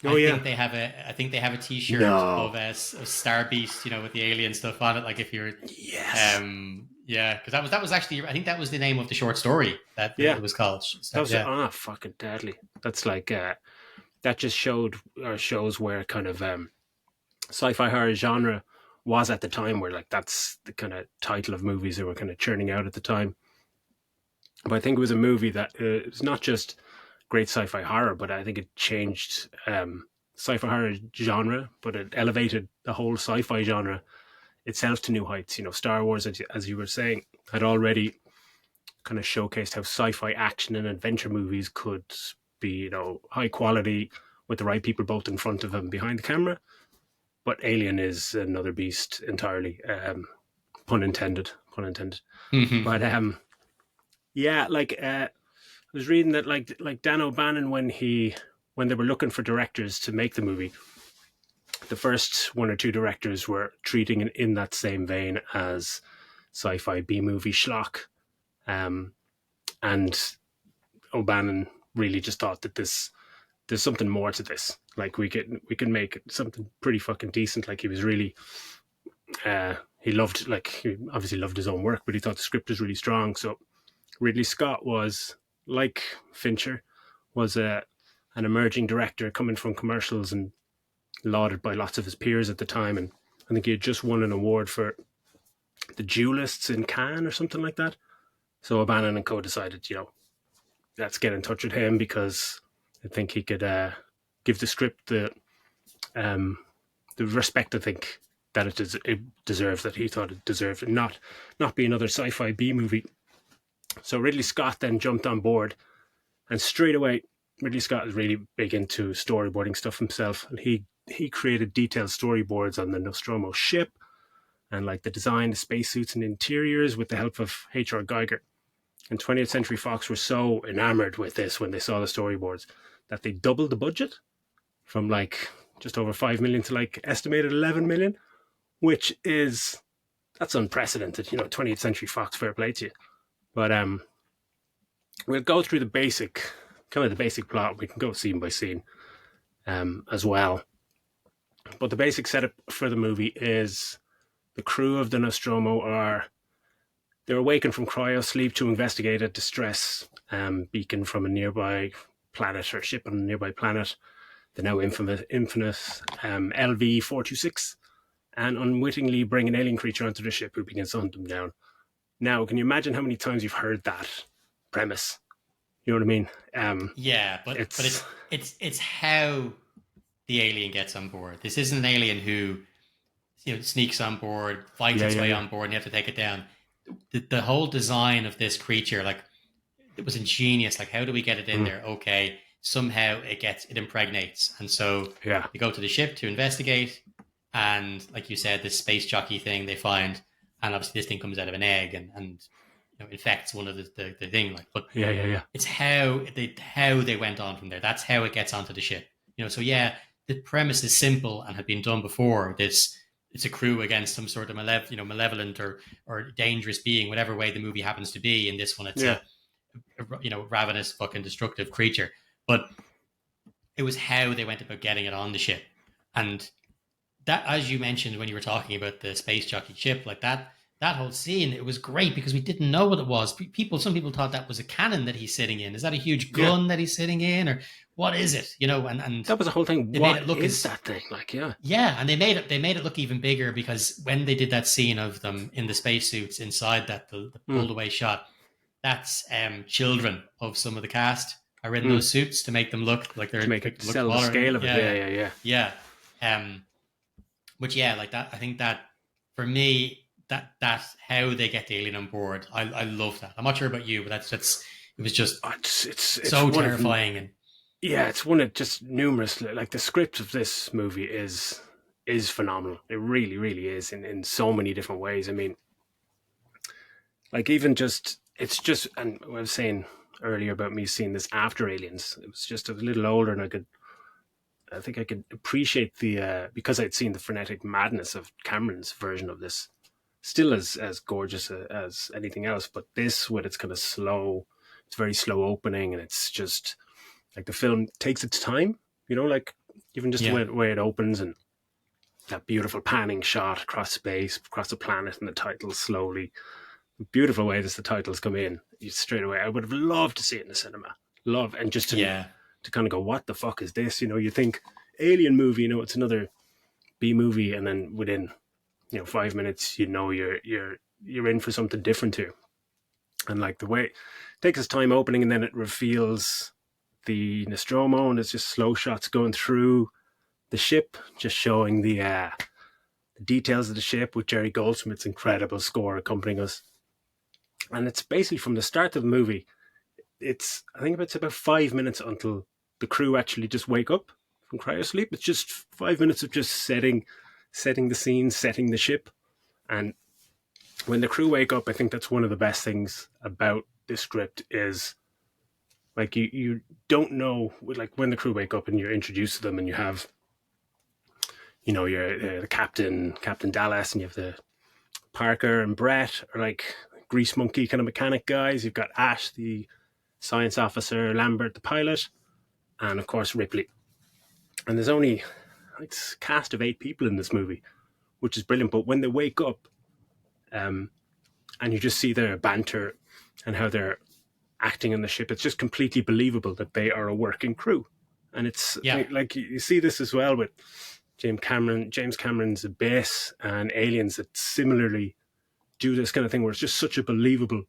Oh, I yeah. think they have a T-shirt No. of a Star Beast, with the alien stuff on it. Like if you're, Yes. yeah, because that was actually, I think that was the name of the short story that it was called. That was fucking deadly. That's like that just shows where kind of sci-fi horror genre was at the time, where like that's the kind of title of movies that were kind of churning out at the time. But I think it was a movie that it's not just great sci-fi horror, but I think it changed sci-fi horror genre, but it elevated the whole sci-fi genre itself to new heights. Star Wars, as you were saying, had already kind of showcased how sci-fi action and adventure movies could be, high quality with the right people both in front of and behind the camera. But Alien is another beast entirely. Pun intended. Mm-hmm. But yeah, like I was reading that like Dan O'Bannon, when they were looking for directors to make the movie, the first one or two directors were treating it in that same vein as sci-fi B-movie schlock. And O'Bannon really just thought that there's something more to this. Like we can make something pretty fucking decent. Like he was really, he obviously loved his own work, but he thought the script was really strong. So Ridley Scott was, like Fincher, was an emerging director coming from commercials and lauded by lots of his peers at the time, and I think he had just won an award for the duelists in Cannes or something like that. So O'Bannon and co decided, let's get in touch with him because I think he could give the script um, the respect I think that it deserved, that he thought it deserved, and not be another sci-fi B movie. So Ridley Scott then jumped on board, and straight away Ridley Scott is really big into storyboarding stuff himself, and he created detailed storyboards on the Nostromo ship and like the design, the spacesuits and interiors with the help of H.R. Geiger. And 20th Century Fox were so enamored with this when they saw the storyboards that they doubled the budget from like just over 5 million to like estimated 11 million, which that's unprecedented. 20th Century Fox, fair play to you. But we'll go through the basic plot. We can go scene by scene as well. But the basic setup for the movie is the crew of the Nostromo they're awakened from cryo sleep to investigate a distress beacon from a nearby planet, or ship on a nearby planet, the now infamous LV-426, and unwittingly bring an alien creature onto the ship who begins to hunt them down. Now, can you imagine how many times you've heard that premise? You know what I mean? Yeah, but it's how the alien gets on board. This isn't an alien who sneaks on board, fights its way on board, and you have to take it down. The whole design of this creature, like, it was ingenious. Like, how do we get it in there? Okay, somehow it impregnates, and so they go to the ship to investigate, and like you said, this space jockey thing they find, and obviously this thing comes out of an egg and infects one of the thing. Like, but it's how they went on from there. That's how it gets onto the ship. So the premise is simple and had been done before. It's a crew against some sort of malevolent or dangerous being, whatever way the movie happens to be. In this one, it's a ravenous, fucking destructive creature. But it was how they went about getting it on the ship, and that, as you mentioned when you were talking about the space jockey ship, like that whole scene, it was great because we didn't know what it was. Some people thought that was a cannon that he's sitting in. Is that a huge gun that he's sitting in, or what is it? And that was the whole thing. What is that thing? Like, and they made it look even bigger because when they did that scene of them in the spacesuits inside the pulled away shot, that's children of some of the cast are in those suits to make them look like they're sell the scale of it. Yeah. Which like that. I think that for me, that's how they get the alien on board. I love that. I'm not sure about you, but it was just it's so terrifying. And it's one of just numerous, like, the script of this movie is phenomenal. It really, really is in so many different ways. I mean, like, even just, it's just, and I was saying earlier about me seeing this after Aliens, it was just a little older, and I think I could appreciate because I'd seen the frenetic madness of Cameron's version of this, still as gorgeous as anything else, but this, with its kind of it's very slow opening, and it's just like the film takes its time, like even just the way it opens, and that beautiful panning shot across space, across the planet, and the titles slowly, beautiful way as the titles come in, straight away. I would have loved to see it in the cinema, and just to kind of go, what the fuck is this? You think alien movie, it's another B movie, and then within 5 minutes, you're in for something different here. And like the way it takes its time opening, and then it reveals the Nostromo, and it's just slow shots going through the ship, just showing the details of the ship, with Jerry Goldsmith's incredible score accompanying us. And it's basically from the start of the movie, I think it's about 5 minutes until the crew actually just wake up from cryosleep. It's just 5 minutes of just setting the scene, setting the ship. And when the crew wake up, I think that's one of the best things about this script is, like, you don't know, like, when the crew wake up and you're introduced to them, and you have, you're the Captain Dallas, and you have the Parker and Brett, or like grease monkey kind of mechanic guys. You've got Ash, the science officer, Lambert, the pilot, and of course Ripley. And there's only like a cast of 8 people in this movie, which is brilliant. But when they wake up, and you just see their banter and how they're acting on the ship, it's just completely believable that they are a working crew. And it's like you see this as well with James Cameron's Abyss and Aliens that similarly do this kind of thing where it's just such a believable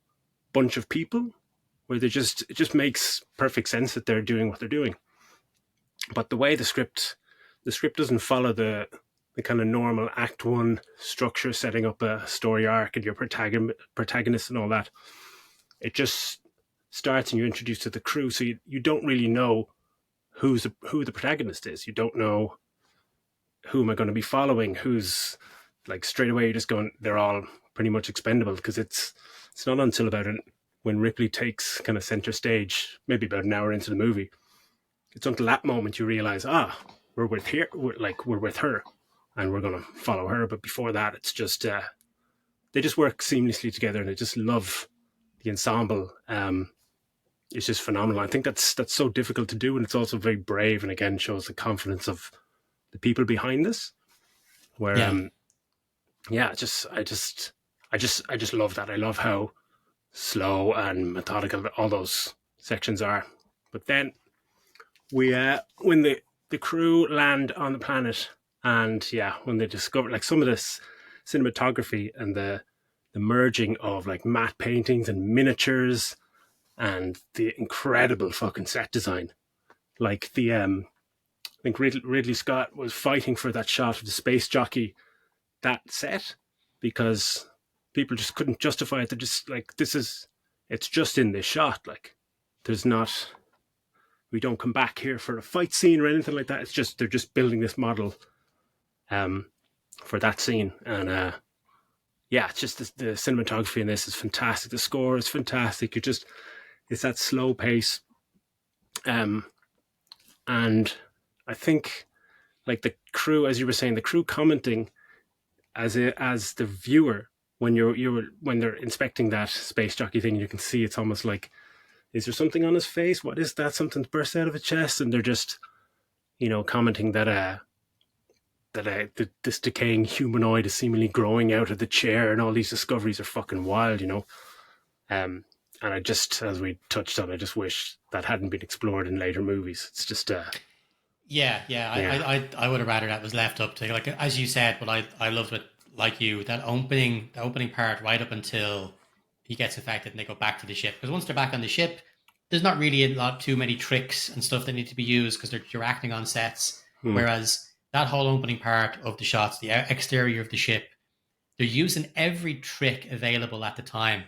bunch of people where it just makes perfect sense that they're doing what they're doing. But the way the script doesn't follow the kind of normal Act One structure, setting up a story arc and your protagonist and all that. It just starts and you're introduced to the crew, so you don't really know who the protagonist is. You don't know who am I going to be following. Who's like straight away you're just going, they're all pretty much expendable, because it's not until about when Ripley takes kind of center stage, maybe about an hour into the movie, it's until that moment you realize, we're with her and we're going to follow her. But before that, it's just they just work seamlessly together, and I just love the ensemble. It's just phenomenal. I think that's so difficult to do, and it's also very brave, and again shows the confidence of the people behind this. Where I just love that. I love how slow and methodical all those sections are. But then when the crew land on the planet, and when they discover like some of this cinematography and the merging of like matte paintings and miniatures and the incredible fucking set design, like I think Ridley Scott was fighting for that shot of the space jockey, that set, because people just couldn't justify it. They're just like, it's just in this shot. Like, we don't come back here for a fight scene or anything like that. It's just, they're just building this model for that scene. And it's just the cinematography in this is fantastic. The score is fantastic. It's that slow pace. And I think like the crew, as you were saying, the crew commenting as the viewer, when when they're inspecting that space jockey thing, you can see it's almost like, is there something on his face? What is that? Something's burst out of his chest, and they're just, commenting that this decaying humanoid is seemingly growing out of the chair, and all these discoveries are fucking wild, And I just, as we touched on, I just wish that hadn't been explored in later movies. It's just I would have rather that was left up to, like, as you said, but I loved it, like you, that opening part right up until he gets infected and they go back to the ship. Because once they're back on the ship, there's not really too many tricks and stuff that need to be used, because you're acting on sets. Whereas that whole opening part of the shots, the exterior of the ship, they're using every trick available at the time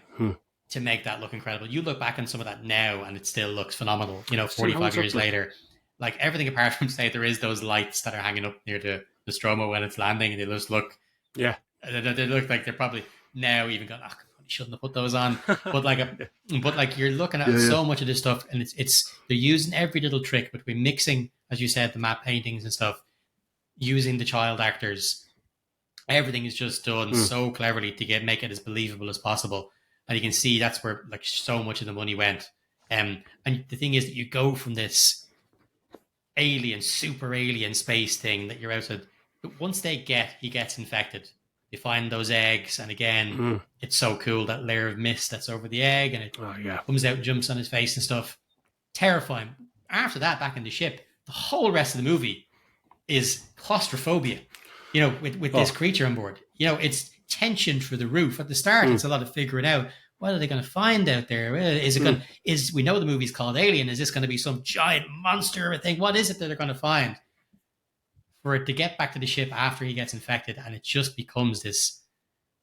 to make that look incredible. You look back on some of that now and it still looks phenomenal, 45 years later. Like everything apart from, say, there is those lights that are hanging up near the Nostromo when it's landing, and they just look, they look like they're probably now even going, you shouldn't have put those on. But like you're looking at so much of this stuff, and it's they're using every little trick between mixing, as you said, the matte paintings and stuff, using the child actors. Everything is just done so cleverly to make it as believable as possible. And you can see that's where like so much of the money went. And the thing is that you go from this super alien space thing that you're out of. But once he gets infected, you find those eggs, and again, it's so cool, that layer of mist that's over the egg, and it comes out and jumps on his face and stuff. Terrifying. After that, back in the ship, the whole rest of the movie is claustrophobia. With this creature on board. It's tension through the roof. At the start, it's a lot of figuring out, what are they going to find out there? Is it going? We know the movie's called Alien. Is this going to be some giant monster thing? What is it that they're going to find? For it to get back to the ship after he gets infected, and it just becomes this,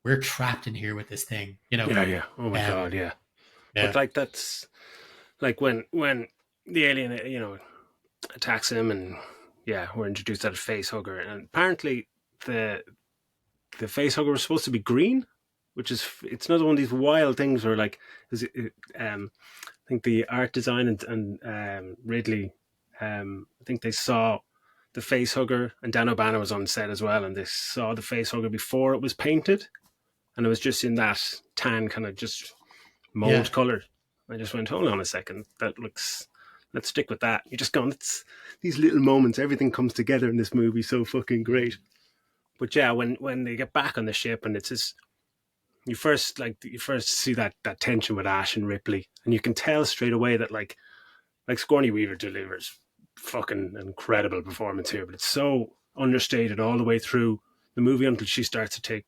we're trapped in here with this thing. Yeah. Oh my god, yeah. But like that's like when the alien, attacks him, and we're introduced as a face hugger, and apparently the face hugger was supposed to be green, which is, it's not one of these wild things where like, I think the art design and Ridley, I think they saw the face hugger, and Dan O'Bannon was on set as well, and they saw the face hugger before it was painted, and it was just in that tan kind of just mold color. I just went, hold on a second, let's stick with that. You're just going, it's these little moments, everything comes together in this movie so fucking great. But when they get back on the ship, and it's just, you first see that tension with Ash and Ripley, and you can tell straight away that like Sigourney Weaver delivers fucking incredible performance here, but it's so understated all the way through the movie until she starts to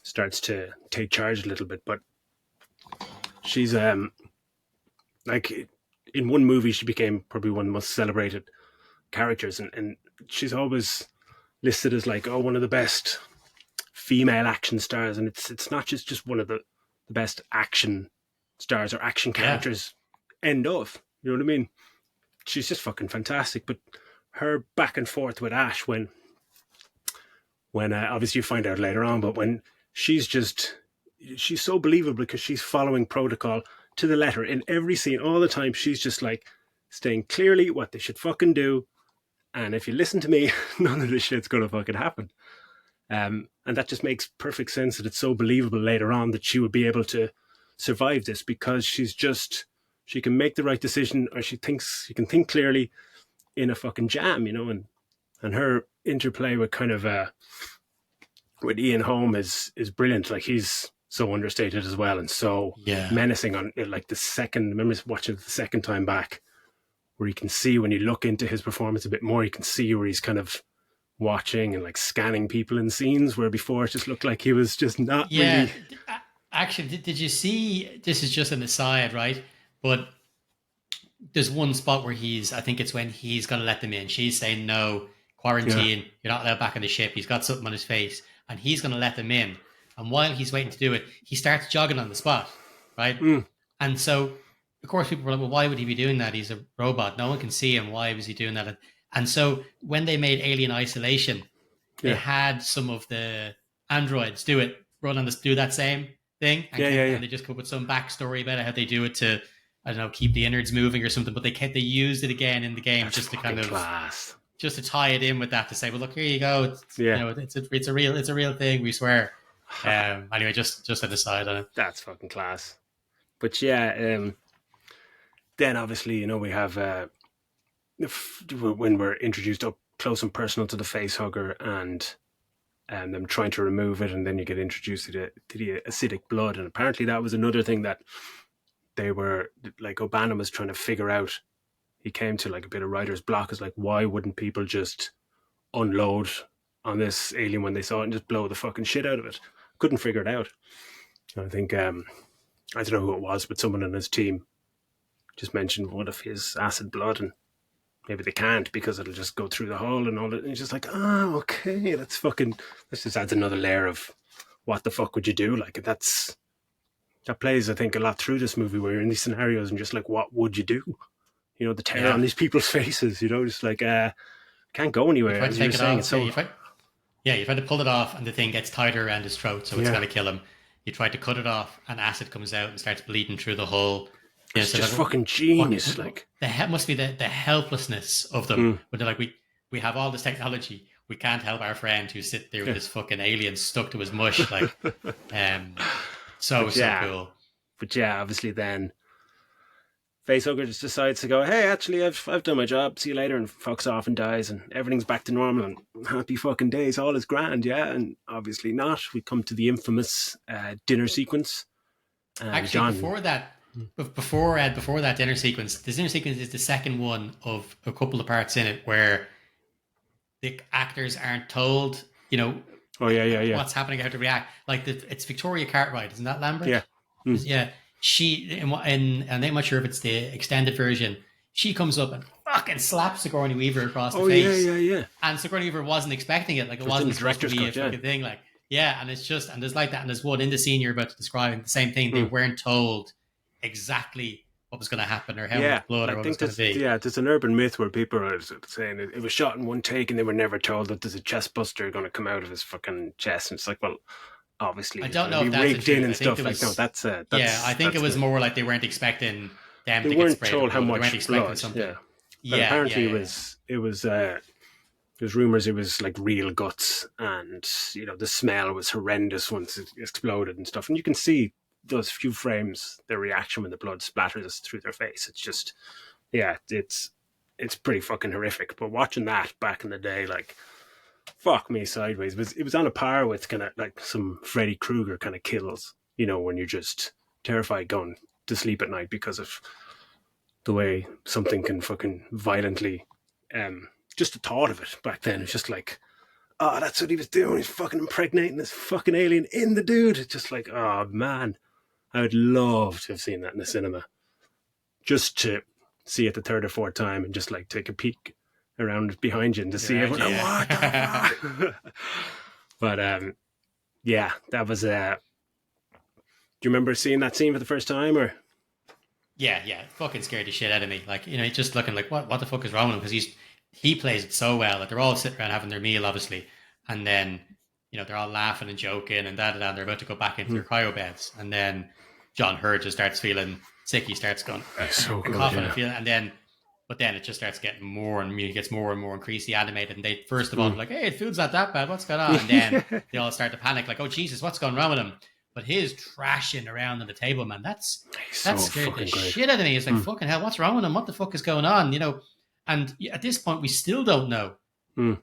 starts to take charge a little bit. But she's like in one movie she became probably one of the most celebrated characters, and she's always listed as like, oh, one of the best female action stars, and it's not just one of the best action stars or action Yeah. characters. End of. You know what I mean? She's just fucking fantastic. But her back and forth with Ash when obviously you find out later on, but when she's so believable because she's following protocol to the letter in every scene all the time. She's just like saying clearly what they should fucking do, and if you listen to me, none of this shit's gonna fucking happen. And that just makes perfect sense that it's so believable later on that she would be able to survive this, because she can make the right decision, or she can think clearly in a fucking jam, you know, and her interplay with kind of with Ian Holm is brilliant. Like, he's so understated as well, and so menacing on like the second. I remember watching it the second time back, where you can see when you look into his performance a bit more, you can see where he's kind of watching and like scanning people in scenes where before it just looked like he was just not really. Actually, did you see? This is just an aside, right? But there's one spot where I think it's when he's going to let them in. She's saying no, quarantine, you're not allowed back on the ship. He's got something on his face, and he's going to let them in. And while he's waiting to do it, he starts jogging on the spot, right? And so, of course, people were like, well, why would he be doing that? He's a robot. No one can see him. Why was he doing that? And so when they made Alien Isolation, they had some of the androids do that same thing. And they just come up with some backstory about how they do it to, I don't know, keep the innards moving or something. But they used it again in the game. That's just to kind of class. Just to tie it in with that, to say, well, look, here you go. You know, it's a real thing. We swear. Anyway, just an aside on it. That's fucking class. But then obviously, you know, we have when we're introduced up close and personal to the face hugger and them trying to remove it, and then you get introduced to the acidic blood, and apparently that was another thing that they were like, O'Bannon was trying to figure out. He came to like a bit of writer's block. Is like, why wouldn't people just unload on this alien when they saw it and just blow the fucking shit out of it? Couldn't figure it out. I think I don't know who it was, but someone on his team just mentioned, what if he has acid blood, and maybe they can't because it'll just go through the hole and all that. And it's just like, okay, this just adds another layer of what the fuck would you do? Like, that plays, I think, a lot through this movie, where you're in these scenarios and just like, what would you do? You know, the terror on these people's faces, you know, just like, can't go anywhere. As you were saying, you tried to pull it off and the thing gets tighter around his throat, so it's going to kill him. You try to cut it off and acid comes out and starts bleeding through the hole. It's just fucking genius. Like, must be the helplessness of them. But they're like, we have all this technology. We can't help our friend who's sitting there with this fucking alien stuck to his mush. Like, so cool. But obviously then Facehugger just decides to go, hey, actually, I've done my job. See you later, and fucks off and dies, and everything's back to normal and happy fucking days. All is grand, and obviously not. We come to the infamous dinner sequence. Actually, before that dinner sequence, this dinner sequence is the second one of a couple of parts in it where the actors aren't told, you know, what's happening, how to react. Like it's Victoria Cartwright, isn't that Lambert? Yeah. Yeah. She, and I'm not sure if it's the extended version, she comes up and fucking slaps Sigourney Weaver across the face. Yeah. And Sigourney Weaver wasn't expecting it. Like, it wasn't supposed to be a fucking thing. Like, and it's just, and there's like that, and there's one in the scene you're about to describe, the same thing. They weren't told exactly what was going to happen or how much blood or what it was going to be. Yeah, there's an urban myth where people are saying it was shot in one take and they were never told that there's a chest buster going to come out of his fucking chest. And it's like, well, obviously, I don't know if that's rigged in and stuff. Was, like, no, that's I think it was more like they weren't expecting them. They weren't told how much blood. Something. Apparently, it was there's rumors it was like real guts, and you know the smell was horrendous once it exploded and stuff. And you can see those few frames, their reaction when the blood splatters through their face. It's just, it's pretty fucking horrific. But watching that back in the day, like, fuck me sideways. It was on a par with kind of like some Freddy Krueger kind of kills, you know, when you're just terrified going to sleep at night because of the way something can fucking violently just the thought of it back then, it was just like, oh, that's what he was doing. He's fucking impregnating this fucking alien in the dude. It's just like, oh man, I would love to have seen that in the cinema, just to see it the third or fourth time and just like take a peek around behind you and to see Right, everyone. yeah. Oh, what the fuck? But yeah, that was. Do you remember seeing that scene for the first time, or? Yeah, yeah, fucking scared the shit out of me. Like, just looking like, what the fuck is wrong with him? Because he plays it so well. Like, they're all sitting around having their meal, obviously, and then they're all laughing and joking and da da da. And they're about to go back into their cryo beds, and then John Hurt just starts feeling sick. He starts going So good, coughing yeah. and feeling, but then it just starts getting more and it gets more and more increasingly animated. And they first of all like, hey, it feels not that bad. What's going on? And then they all start to panic, like, oh Jesus, what's going wrong with him? But his trashing around on the table, man, that scared the shit out of me. It's like, fucking hell, what's wrong with him? What the fuck is going on? And at this point, we still don't know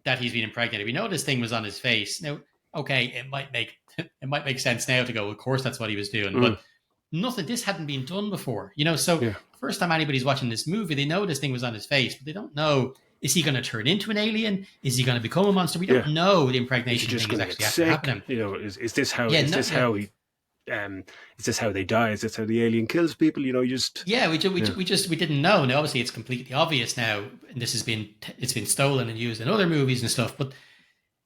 that he's been impregnated. We know this thing was on his face. Now, okay, it might make sense now to go, of course, that's what he was doing. But this hadn't been done before. So first time anybody's watching this movie, they know this thing was on his face, but they don't know, is he going to turn into an alien? Is he going to become a monster? We don't know the impregnation thing is actually happening. Is this how they die? Is this how the alien kills people? We didn't know. Now, obviously, it's completely obvious now, and it's been stolen and used in other movies and stuff. But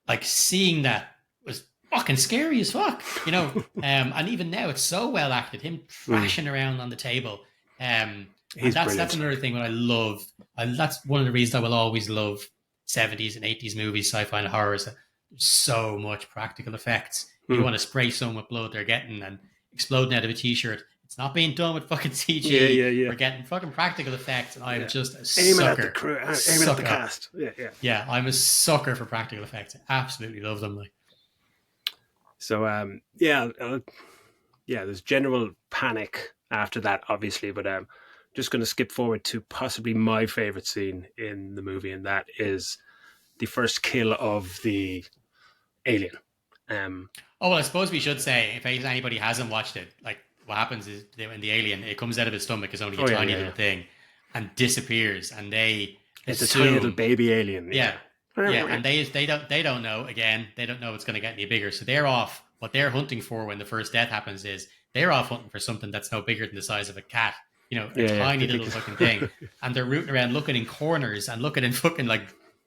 like seeing that was fucking scary as fuck, and even now it's so well acted. Him thrashing around on the table. That's another thing that I love. That's one of the reasons I will always love 70s and 80s movies, sci-fi and horrors. There's so much practical effects. You want to spray someone with blood they're getting and exploding out of a t-shirt. It's not being done with fucking CG. Yeah. We're getting fucking practical effects, and I'm just a aiming sucker. At the crew, aiming at the cast. Yeah, I'm a sucker for practical effects. I absolutely love them. Like, so there's general panic after that, obviously, but just going to skip forward to possibly my favorite scene in the movie, and that is the first kill of the alien. I suppose we should say, if anybody hasn't watched it, like what happens is when the alien, it comes out of his stomach, is only a tiny little thing, and disappears, and it's a tiny little baby alien. Yeah, and they don't know. Again, they don't know it's going to get any bigger, so they're off. What they're hunting for when the first death happens is they're off hunting for something that's no bigger than the size of a cat. Tiny little fucking thing, and they're rooting around, looking in corners and looking in fucking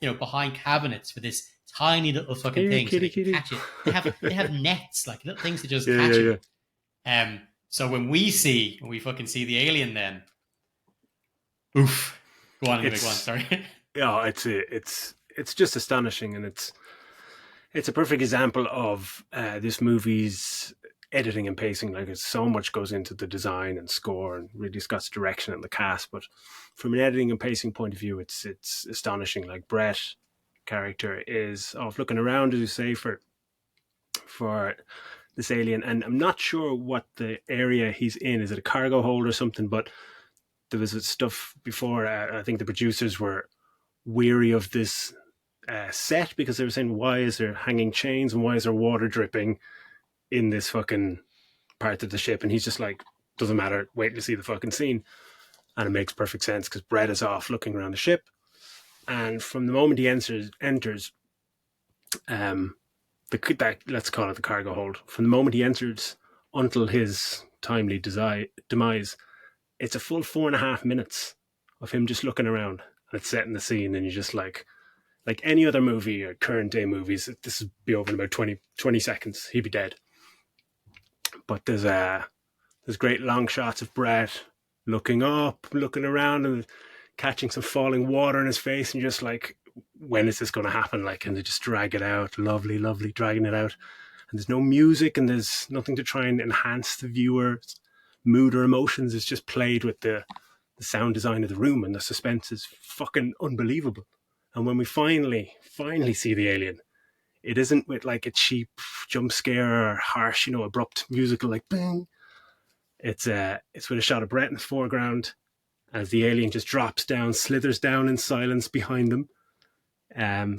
behind cabinets for this tiny little fucking thing, so they can catch it. They have nets, like little things to just catch it. So when we fucking see the alien, then oof. Go on, anyway, go on. Sorry. Yeah, it's just astonishing, and it's a perfect example of this movie's editing and pacing. Like, so much goes into the design and score and Ridley Scott's direction and the cast, but from an editing and pacing point of view, it's astonishing. Like, Brett character is off looking around, as you say, for this alien, and I'm not sure what the area he's in. Is it a cargo hold or something? But there was stuff before. I think the producers were weary of this set because they were saying, why is there hanging chains and why is there water dripping in this fucking part of the ship? And he's just like, doesn't matter, wait to see the fucking scene. And it makes perfect sense because Brett is off looking around the ship, and from the moment he enters let's call it the cargo hold, from the moment he enters until his timely demise, it's a full 4.5 minutes of him just looking around and it's setting the scene, and you're just like any other movie or current day movies, this would be over in about 20 seconds, he'd be dead. But there's great long shots of Brett looking up, looking around, and catching some falling water in his face, and just like, when is this going to happen? Like, and they just drag it out, lovely dragging it out, and there's no music and there's nothing to try and enhance the viewer's mood or emotions. It's just played with the sound design of the room, and the suspense is fucking unbelievable. And when we finally see the alien, it isn't with like a cheap jump scare or harsh, abrupt musical like bang. It's with a shot of Brett in the foreground as the alien just drops down, slithers down in silence behind them,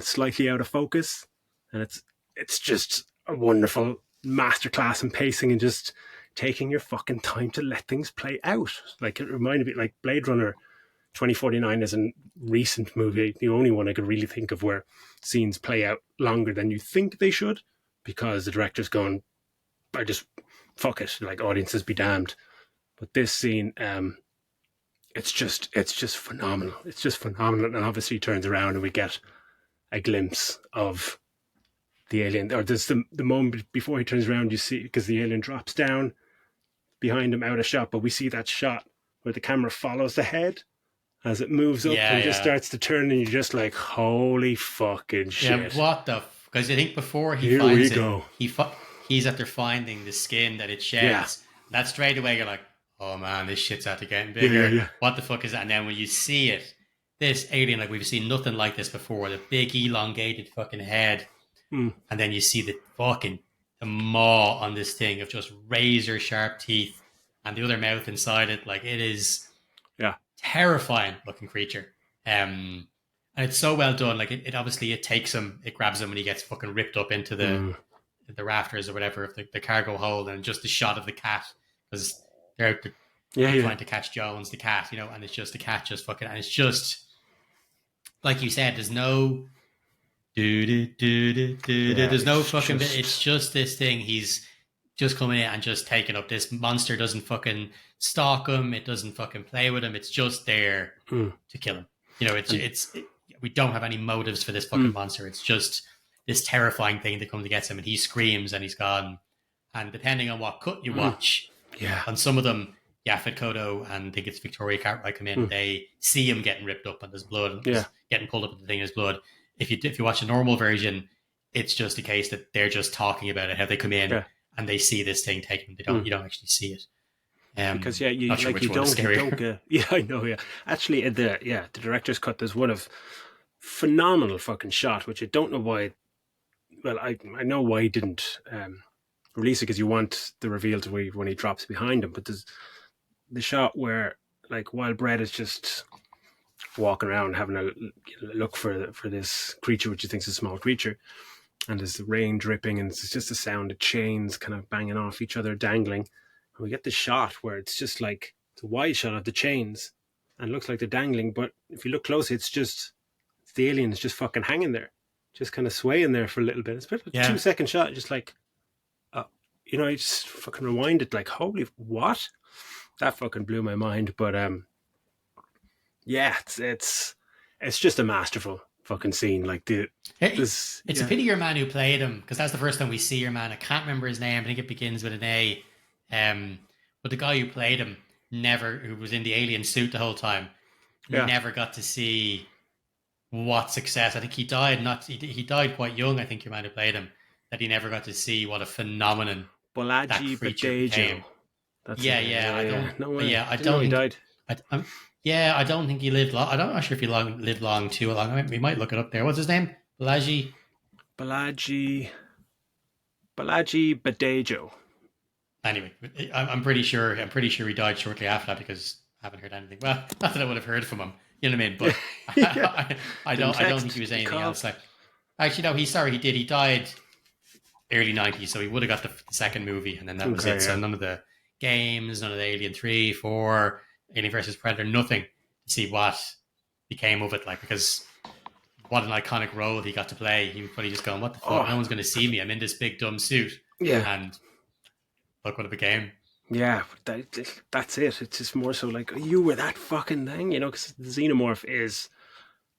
slightly out of focus, and it's just a wonderful masterclass in pacing and just taking your fucking time to let things play out. Like, it reminded me like Blade Runner 2049 is a recent movie, the only one I could really think of where scenes play out longer than you think they should, because the director's gone, I just fuck it, like audiences be damned. But this scene, it's just phenomenal. It's just phenomenal, and obviously he turns around and we get a glimpse of the alien. Or there's the moment before he turns around, you see, because the alien drops down behind him out of shot, but we see that shot where the camera follows the head as it moves up and just starts to turn, and you're just like, holy fucking shit. Yeah, what the... Because I think before he Here finds we go. he's after finding the skin that it sheds. Yeah. That straight away you're like, oh man, this shit's after getting bigger. Yeah. What the fuck is that? And then when you see it, this alien, like we've seen nothing like this before, the big elongated fucking head. And then you see the maw on this thing of just razor sharp teeth and the other mouth inside it. Like, it is terrifying looking creature. And it's so well done. Like, it obviously, it takes him, it grabs him and he gets fucking ripped up into the rafters or whatever of the cargo hold, and just the shot of the cat, because they're out trying to catch Jones, the cat, you know, and it's just the cat just fucking, and it's just, like you said, there's no there's no fucking bit. It's just this thing. He's just coming in and just taking up. This monster doesn't fucking stalk him. It doesn't fucking play with him. It's just there to kill him. You know, we don't have any motives for this fucking monster. It's just this terrifying thing that comes and gets him, and he screams and he's gone. And depending on what cut you watch, on some of them, Yaphet Kotto and I think it's Victoria Cartwright come in, they see him getting ripped up and there's blood, and getting pulled up with the thing, there's blood. If you watch a normal version, it's just a case that they're just talking about it, how they come in and they see this thing taken. You don't actually see it. Because you don't get. Yeah, I know. Yeah, actually, the director's cut, there's one of phenomenal fucking shot, which I don't know why. Well, I know why he didn't release it, because you want the reveal to when he drops behind him. But there's the shot where, like, while Brett is just walking around having a look for this creature, which he thinks is a small creature, and there's the rain dripping, and it's just the sound of chains kind of banging off each other, dangling. And we get the shot where it's just like, it's a wide shot of the chains and it looks like they're dangling, but if you look closely, it's the alien is just fucking hanging there, just kind of swaying there for a little bit. It's about a 2-second shot, just like, you know, I just fucking rewind it, like, holy, what? That fucking blew my mind. But it's just a masterful fucking scene. Like, it's a pity your man who played him, because that's the first time we see your man. I can't remember his name. I think it begins with an A. But the guy who played him who was in the alien suit the whole time, never got to see what success. I think he died. He died quite young. I think your man who played him, that he never got to see what a phenomenon Balaji Badejo. I don't know he died. I don't think he lived long. I'm not sure if he lived long too long. We might look it up there. What's his name? Balaji Badejo. Anyway, I'm pretty sure he died shortly after that, because I haven't heard anything. Well, not that I would have heard from him. You know what I mean? But I don't think he was anything else. Like, actually, no. He did. He died early 90s, so he would have got the second movie, and then that was it. So none of the games, none of the Alien 3, 4, Alien versus Predator, nothing to see what became of it. Like, because what an iconic role he got to play. He was probably just going, what the fuck? No one's going to see me. I'm in this big dumb suit. Yeah. And look what it became. Yeah, that's it. It's just more so like, you were that fucking thing, you know, because the Xenomorph is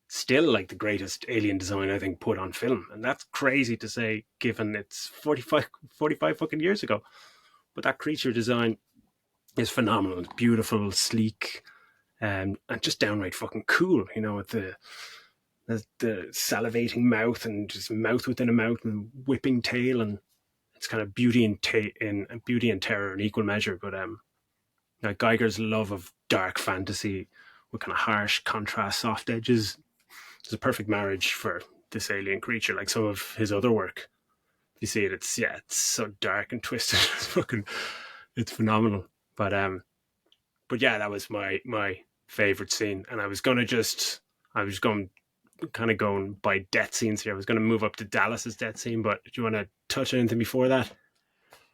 still like the greatest alien design, I think, put on film. And that's crazy to say, given it's 45 fucking years ago. But that creature design is phenomenal. It's beautiful, sleek, and just downright fucking cool, you know, with the salivating mouth and just mouth within a mouth and whipping tail, and it's kind of beauty and terror in equal measure. But like Geiger's love of dark fantasy with kind of harsh contrast, soft edges, is a perfect marriage for this alien creature. Like some of his other work, you see it, it's so dark and twisted. It's phenomenal. But yeah, that was my favorite scene. And I was going by death scenes here. I was going to move up to Dallas's death scene, but do you want to touch on anything before that?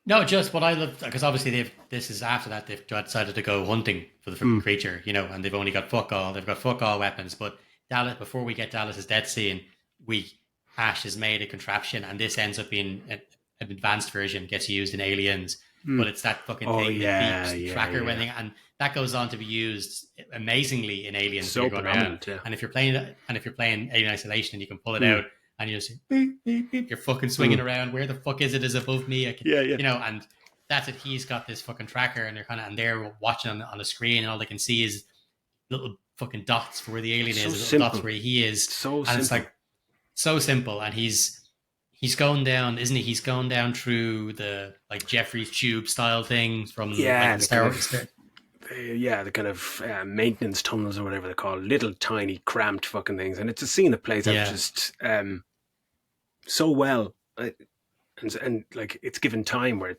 No, just what I love, because obviously this is after that they've decided to go hunting for the freaking Mm, creature, and they've only got fuck all. They've got fuck all weapons. But Dallas, before we get Dallas's death scene, we Ash has made a contraption, and this ends up being an advanced version, gets used in Aliens. But mm. it's that fucking Oh thing that yeah, beeps the yeah, tracker when yeah. they, and that goes on to be used amazingly in Aliens when So you're going around. predominant, yeah. And if you're playing Alien Isolation, you can pull it Mm, out and you just beep beep beep. You're fucking swinging mm. around. Where the fuck is it? Is above me? I can, Yeah, yeah. and that's it. He's got this fucking tracker, and they're watching on the screen, and all they can see is little fucking dots for where the alien So is, and little dots simple. where he is, So and it's simple. like so simple. And he's going down, isn't he? He's going down through the like Jeffrey's tube style thing from like Yeah, the the kind Star of Wars. the kind of maintenance tunnels or whatever they're called, little tiny cramped fucking things, and it's a scene that plays out Yeah, just so well, and like it's given time where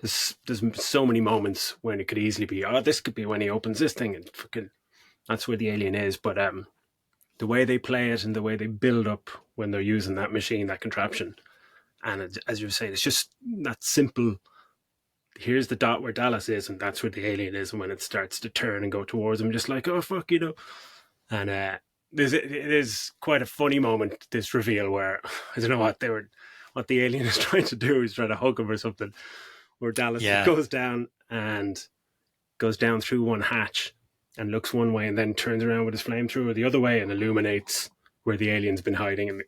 there's so many moments when it could easily be, oh, this could be when he opens this thing, and fucking that's where the alien is. But the way they play it and the way they build up when they're using that machine, that contraption, and as you were saying, it's just that simple. Here's the dot where Dallas is, and that's where the alien is. And when it starts to turn and go towards him, just like, oh fuck, And it is quite a funny moment. This reveal where I don't know what the alien is trying to do. He's trying to hug him or something. Where Dallas yeah, goes down and goes down through one hatch and looks one way and then turns around with his flamethrower the other way and illuminates where the alien's been hiding. And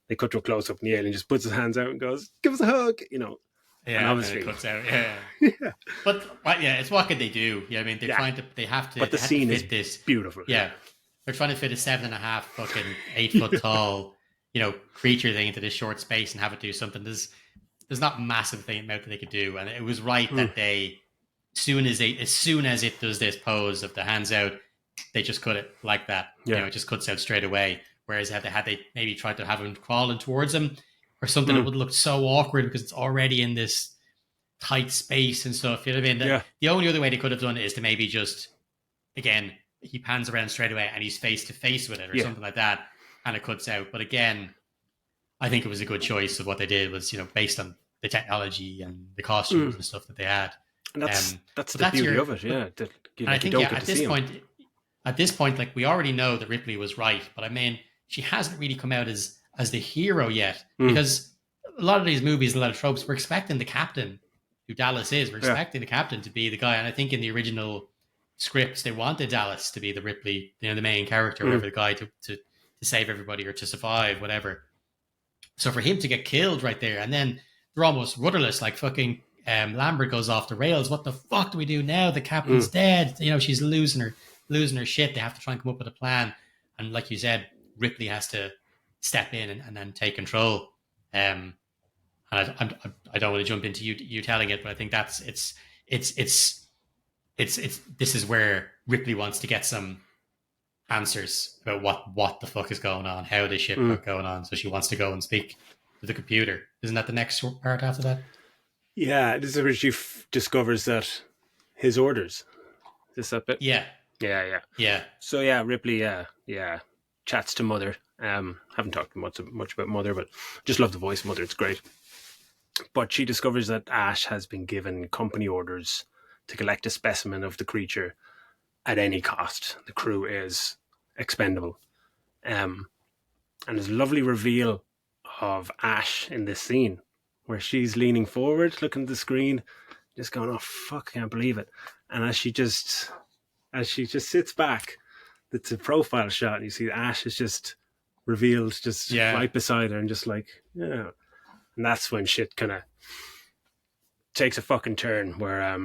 they cut to a close up, and the alien just puts his hands out and goes, "Give us a hug." And yeah. And then it obviously, cuts out. Yeah, yeah, but yeah, it's what can they do? Yeah, I mean, they're yeah. trying to. They have to. But the They have to scene is fit this. beautiful. Yeah, they're trying to fit a 7.5 fucking 8 foot tall, creature thing into this short space and have it do something. There's not massive thing amount that they could do, and it was right Mm, that they, as soon as it does this pose of the hands out, they just cut it like that. yeah. It just cuts out straight away. Whereas had they maybe tried to have him crawling towards him or something, it Mm, would look so awkward because it's already in this tight space and stuff. You know what I mean? yeah. The only other way they could have done it is to maybe just, again, he pans around straight away and he's face to face with it or Yeah. something like that, and it cuts out. But again, I think it was a good choice of what they did was, based on the technology and the costumes Mm. and stuff that they had. And that's But the that's beauty your, of it, yeah. That and I you think, don't yeah, get to see him. at this point, like we already know that Ripley was right, but I mean, she hasn't really come out as the hero yet, Mm, because a lot of these movies, a lot of tropes, we're expecting the captain, who Dallas is, we're yeah. expecting the captain to be the guy. And I think in the original scripts, they wanted Dallas to be the Ripley, the main character, Mm, whatever, the guy to save everybody or to survive, whatever. So for him to get killed right there, and then they're almost rudderless, like fucking Lambert goes off the rails. What the fuck do we do now? The captain's mm, dead. She's losing her shit. They have to try and come up with a plan. And like you said, Ripley has to step in and then take control. And I don't want to jump into you telling it, but I think it's this is where Ripley wants to get some answers about what the fuck is going on, how this shit mm. going on. So she wants to go and speak to the computer. Isn't that the next part after that? Yeah, this is where she discovers that his orders. Is this that bit? Yeah, Yeah, yeah. yeah, So yeah, Ripley, yeah, chats to Mother. Haven't talked much about Mother, but just love the voice of Mother. It's great. But she discovers that Ash has been given company orders to collect a specimen of the creature at any cost. The crew is expendable. And there's a lovely reveal of Ash in this scene where she's leaning forward, looking at the screen, just going, "Oh fuck, I can't believe it." And as she just sits back, it's a profile shot, and you see Ash is just revealed, just yeah, right beside her, and just like, yeah. And that's when shit kind of takes a fucking turn, where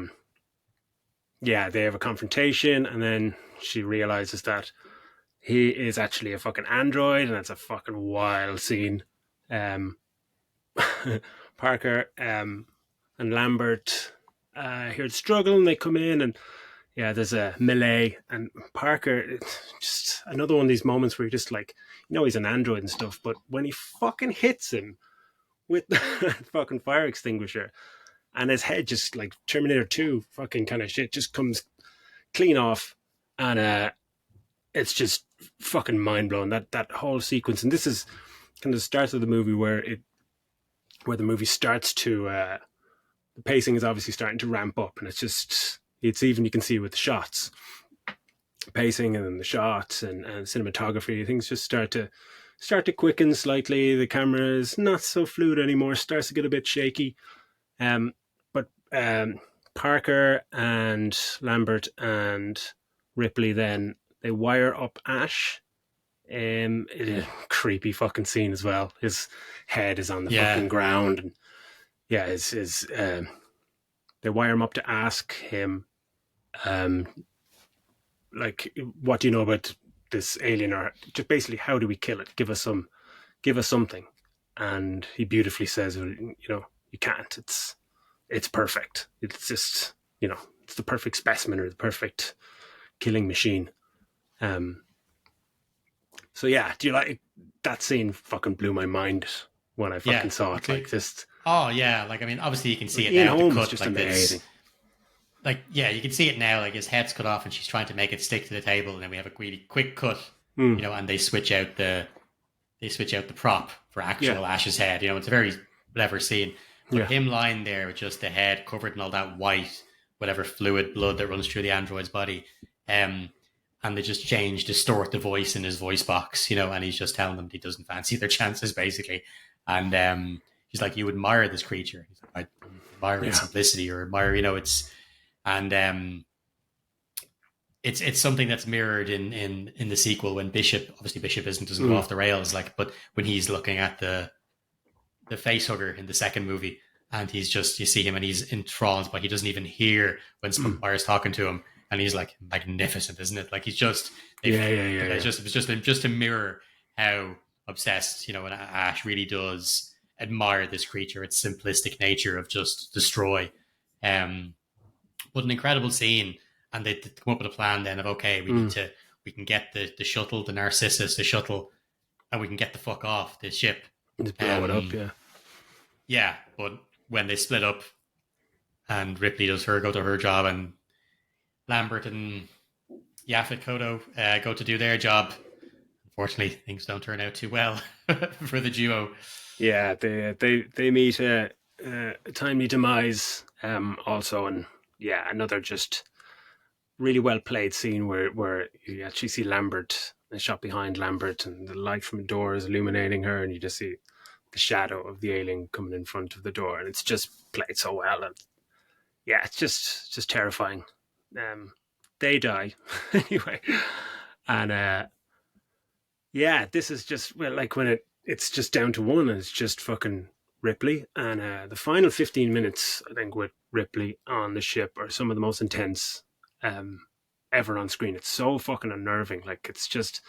yeah, they have a confrontation, and then she realizes that he is actually a fucking android, and it's a fucking wild scene. Um, Parker and Lambert hear the struggle, and they come in, and yeah, there's a melee, and Parker, it's just another one of these moments where you're just like, he's an android and stuff, but when he fucking hits him with the fucking fire extinguisher, and his head just like Terminator 2 fucking kind of shit just comes clean off, and it's just fucking mind blowing, that whole sequence. And this is kind of the start of the movie where the movie starts to the pacing is obviously starting to ramp up, and it's even, you can see with the shots, pacing and then the shots and cinematography, things just start to quicken slightly. The camera is not so fluid anymore, starts to get a bit shaky. But Parker and Lambert and Ripley, then they wire up Ash. It is a creepy fucking scene as well. His head is on the fucking ground, and yeah, they wire him up to ask him, like, what do you know about this alien, or just basically how do we kill it? Give us something. And he beautifully says, you know, you can't. It's perfect. It's just, you know, it's the perfect specimen or the perfect killing machine. So yeah, do you like that scene? Fucking blew my mind when I fucking saw it. Like, just, oh yeah, like, I mean, obviously you can see it Ian now. Holmes The is cut, just like, amazing. Like, yeah, you can see it now. Like, his head's cut off, and she's trying to make it stick to the table, and then we have a really quick cut, you know, and they switch out the prop for actual Ash's head. You know, it's a very clever scene. But him lying there with just the head covered in all that white, whatever fluid blood that runs through the android's body, and they just distort the voice in his voice box, you know, and he's just telling them he doesn't fancy their chances, basically. And he's like, you admire this creature. He's like, I admire its simplicity, or admire, you know, it's something that's mirrored in the sequel, when Bishop doesn't go off the rails, like, but when he's looking at the face hugger in the second movie, and he's just, you see him and he's enthralled, but he doesn't even hear when Spunkmire's talking to him, and he's like, magnificent, isn't it? Like, he's just It's just to mirror how obsessed, you know, and Ash really does admire this creature, its simplistic nature of just destroy. But an incredible scene, and they come up with a plan then of, okay, we can get the shuttle, the Narcissus, the shuttle, and we can get the fuck off the ship. Just blow it up, yeah. Yeah, but when they split up, and Ripley does go to her job, and Lambert and Yaphet Kotto go to do their job, unfortunately, things don't turn out too well for the duo. Yeah, they meet a timely demise, also, and yeah, another just really well played scene where you actually see Lambert, a shot behind Lambert, and the light from the door is illuminating her, and you just see the shadow of the alien coming in front of the door, and it's just played so well. And yeah, it's just terrifying. They die anyway, and yeah, this is just, well, like, when it's just down to one, and it's just fucking Ripley, and the final 15 minutes, I think, with Ripley on the ship are some of the most intense ever on screen. It's so fucking unnerving. Like, it's just,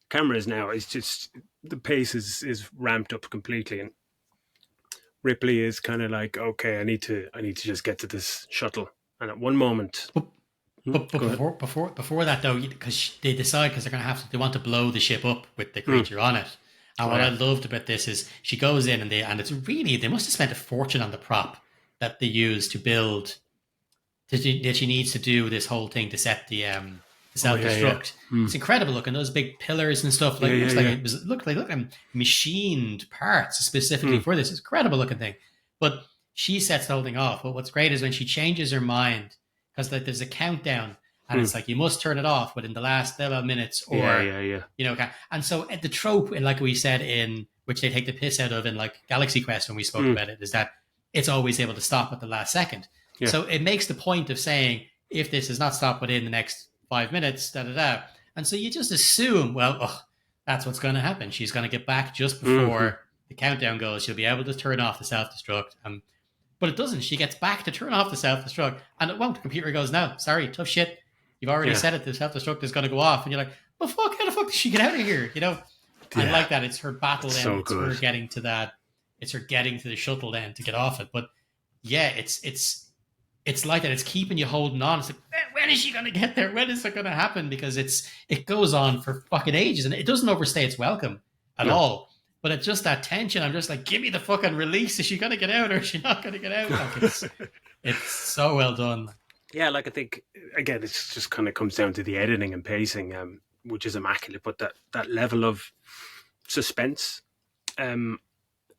cameras now, it's just, the pace is ramped up completely, and Ripley is kind of like, okay, I need to just get to this shuttle. And at one moment, but before that, though, because they decide, because they want to blow the ship up with the creature on it. And what I loved about this is she goes in, and it's really, they must have spent a fortune on the prop that they use to build, that she needs to do this whole thing to set the self-destruct. It's incredible looking, those big pillars and stuff. Like, it looked like machined parts specifically for this. It's an incredible looking thing. But she sets the whole thing off. But what's great is when she changes her mind, because, like, there's a countdown, and it's like, you must turn it off within the last 11 minutes, or you know. And so the trope, and like we said, in which they take the piss out of in, like, Galaxy Quest, when we spoke about it, is that it's always able to stop at the last second. So it makes the point of saying, if this is not stopped within the next 5 minutes, and so you just assume, well, that's what's going to happen. She's going to get back just before the countdown goes. She'll be able to turn off the self-destruct. But it doesn't. She gets back to turn off the self-destruct, and it won't. The computer goes, no, sorry, tough shit. You've already said it. The self-destruct is going to go off. And you're like, well, fuck, how the fuck did she get out of here? You know? Yeah. I like that. It's her battle then. It's her getting to that. It's her getting to the shuttle then to get off it. But yeah, it's like that. It's keeping you holding on. It's like, when is she going to get there? When is it going to happen? Because it goes on for fucking ages, and it doesn't overstay its welcome at all. But it's just that tension. I'm just like, give me the fucking release. Is she going to get out, or is she not going to get out? Like, it's so well done. Yeah, like, I think, again, it just kind of comes down to the editing and pacing, which is immaculate. But that level of suspense,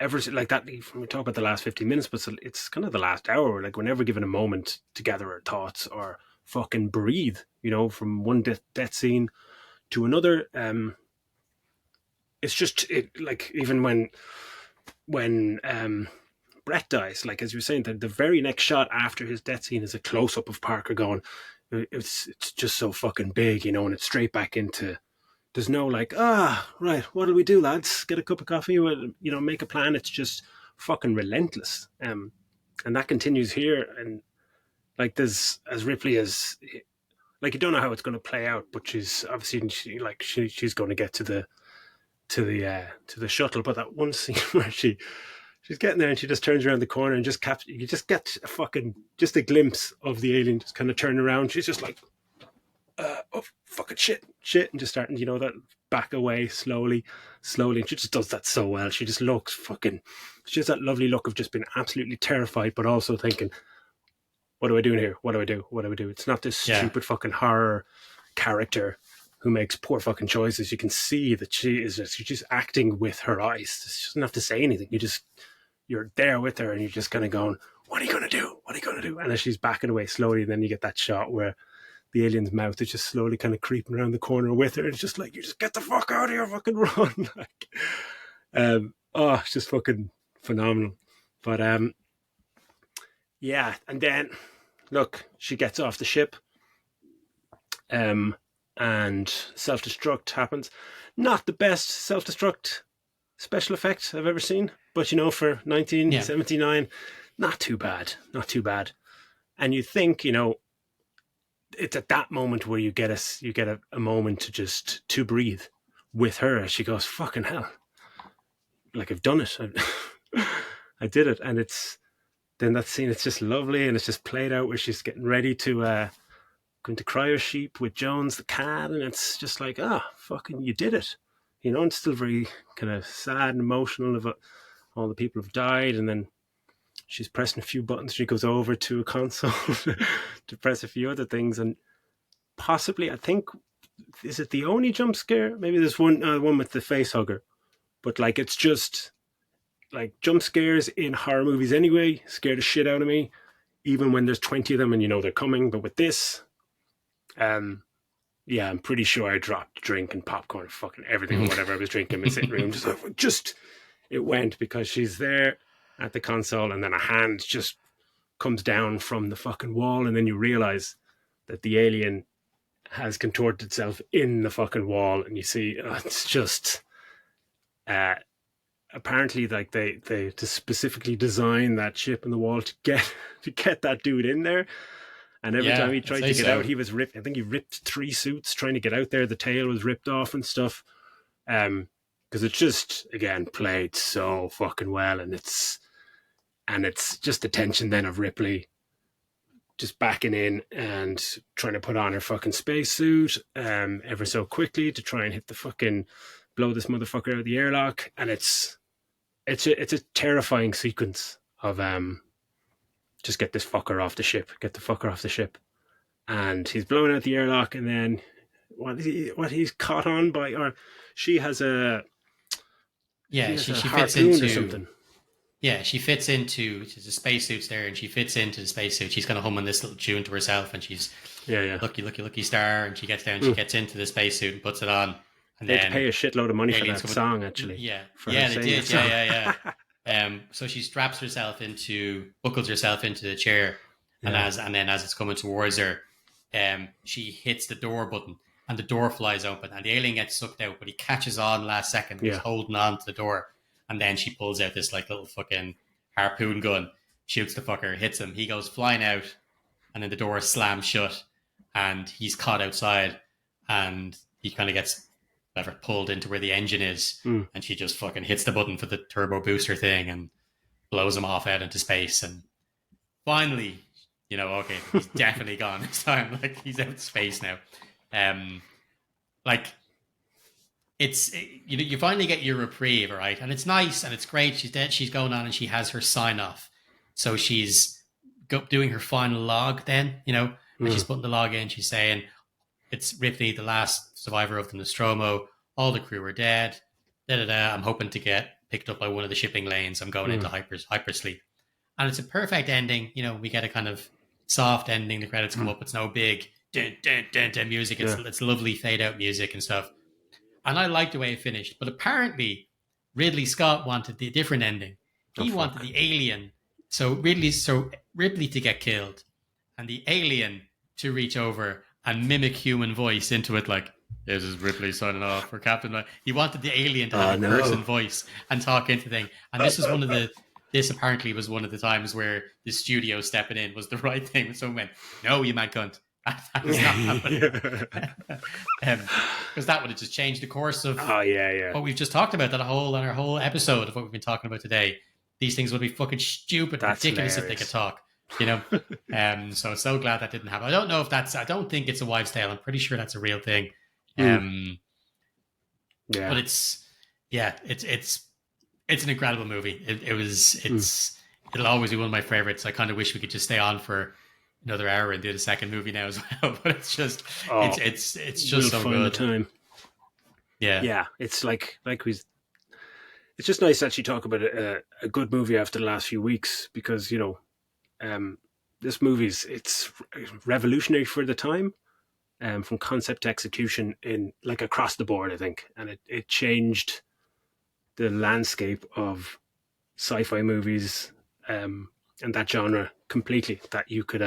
ever like that. We talk about the last 15 minutes, but it's kind of the last hour. Like we're never given a moment to gather our thoughts or fucking breathe. From one death scene to another. It's just like even when Brett dies, like as you were saying, the very next shot after his death scene is a close up of Parker going. It's just so fucking big, and it's straight back into. There's no like, right, what'll we do, lads? Get a cup of coffee, make a plan. It's just fucking relentless. And that continues here. And like there's as Ripley as like you don't know how it's going to play out, but she's obviously she's going to get to the shuttle. But that one scene where she's getting there and she just turns around the corner and you just get just a glimpse of the alien just kind of turning around. She's just like, oh fucking shit, and just starting, that back away slowly, and she just does that so well. She just looks she has that lovely look of just being absolutely terrified, but also thinking, what do I do here? What do I do? It's not this stupid fucking horror character who makes poor fucking choices. You can see that she's just acting with her eyes. She doesn't have to say anything. You're there with her, and you're just kind of going, what are you going to do? What are you going to do? And as she's backing away slowly, and then you get that shot where the alien's mouth is just slowly kind of creeping around the corner with her. It's just like, you just get the fuck out of here, fucking run. It's just fucking phenomenal. But yeah, and then look, she gets off the ship, and self-destruct happens. Not the best self-destruct special effect I've ever seen, but for 1979, not too bad. And you think, it's at that moment where you get a moment to breathe with her as she goes, fucking hell, like I've done it. I did it. And then that scene, it's just lovely, and it's just played out where she's getting ready to go into cryo sheep with Jones the cat, and it's just like, fucking, you did it. It's still very kind of sad and emotional of all the people have died, and then she's pressing a few buttons. She goes over to a console to press a few other things, and possibly, I think, is it the only jump scare? Maybe there's one with the face hugger, but like it's just like jump scares in horror movies anyway scare the shit out of me, even when there's 20 of them and they're coming. But with this, I'm pretty sure I dropped a drink and popcorn, fucking everything, or whatever I was drinking in my sitting room. Just it went, because she's there at the console, and then a hand just comes down from the fucking wall, and then you realize that the alien has contorted itself in the fucking wall, and you see it's just apparently like they to specifically design that ship in the wall to get that dude in there. And every time he tried to get out, he was ripped. I think he ripped 3 suits trying to get out there. The tail was ripped off and stuff. Because it's just, again, played so fucking well, and it's just the tension then of Ripley just backing in and trying to put on her fucking spacesuit ever so quickly to try and hit the fucking blow this motherfucker out of the airlock, and it's a terrifying sequence of just get this fucker off the ship, and he's blowing out the airlock, and then what he's caught on by, or she has a she fits into or something. Yeah, she fits into the spacesuit's there, and she fits into the spacesuit. She's kind of humming this little tune to herself, and she's lucky star, and she gets down, she gets into the spacesuit and puts it on. And they had to pay a shitload of money for that song, actually. They did. So she buckles herself into the chair, and then as it's coming towards her, she hits the door button, and the door flies open, and the alien gets sucked out, but he catches on last second. He's holding on to the door. And then she pulls out this like little fucking harpoon gun, shoots the fucker, hits him. He goes flying out, and then the door slams shut, and he's caught outside, and he kind of gets pulled into where the engine is, and she just fucking hits the button for the turbo booster thing and blows him off out into space. And finally, okay, he's definitely gone this time. Like, he's out of space now. It's, you finally get your reprieve, right? And it's nice and it's great. She's dead. She's going on and she has her sign off. So she's doing her final log then, and she's putting the log in. She's saying, it's Ripley, the last survivor of the Nostromo. All the crew are dead. I'm hoping to get picked up by one of the shipping lanes. I'm going into hypersleep. And it's a perfect ending. You know, we get a kind of soft ending. The credits come up. It's no big dun, dun, dun, dun music. It's lovely fade out music and stuff. And I like the way it finished. But apparently, Ridley Scott wanted the different ending. He wanted the alien. So Ripley to get killed, and the alien to reach over and mimic human voice into it, like, this is Ripley signing off for Captain. He wanted the alien to have a person voice and talk into thing. And this apparently was one of the times where the studio stepping in was the right thing. When someone went, no, you mad cunt. That was not happening. Because that would have just changed the course of what we've just talked about, our whole episode of what we've been talking about today. These things would be fucking stupid, ridiculous if they could talk. You know, so glad that didn't happen. I don't know if I don't think it's a wives' tale. I'm pretty sure that's a real thing. But it's an incredible movie. It'll always be one of my favorites. I kind of wish we could just stay on for another hour and do the second movie now as well. But it's just it's just so good. The time. Yeah. It's like it's just nice to actually talk about a good movie after the last few weeks, because, you know, this it's revolutionary for the time, from concept to execution in like across the board, I think, and it changed the landscape of sci-fi movies and that genre completely. That you could,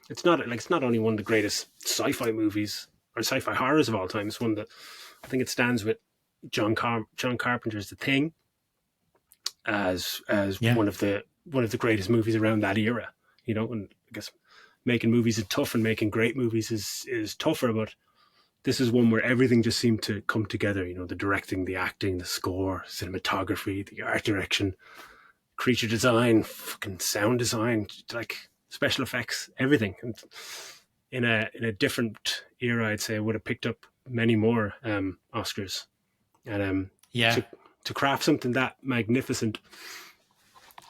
it's not only one of the greatest sci-fi movies or sci-fi horrors of all time. It's one that I think it stands with John Carpenter's The Thing as one of the greatest movies around that era. You know, and I guess making movies is tough and making great movies is tougher, but this is one where everything just seemed to come together. You know, the directing, the acting, the score, cinematography, the art direction, creature design, fucking sound design, like special effects, everything. And in a different era, I'd say, I would have picked up many more Oscars. And to craft something that magnificent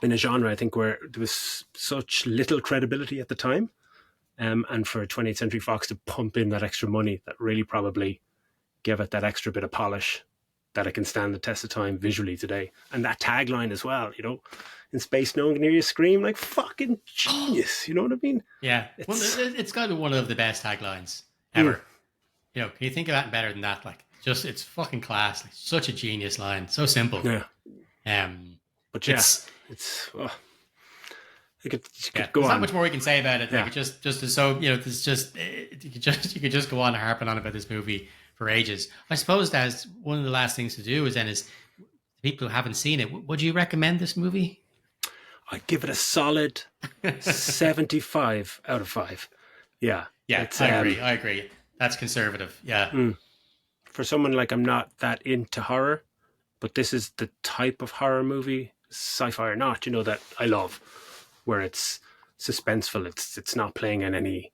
in a genre, I think, where there was such little credibility at the time, and for 20th Century Fox to pump in that extra money, that really probably gave it that extra bit of polish that it can stand the test of time visually today. And that tagline as well, you know, in space no one can hear you scream, like fucking genius, you know what I mean? Yeah, it's got to be one of the best taglines ever. You know, can you think of that better than that? Like, just, it's fucking class. Like, such a genius line, so simple. Yeah. But yeah, you could go there's on. Not much more we can say about it. Like, it just so, you know, there's just you could just go on harping on about this movie for ages. I suppose that's one of the last things to do is people who haven't seen it, would you recommend this movie? I'd give it a solid 75 out of 5. Yeah. Yeah, I agree. That's conservative. Yeah. For someone like, I'm not that into horror, but this is the type of horror movie, sci-fi or not, you know, that I love, where it's suspenseful. It's not playing in any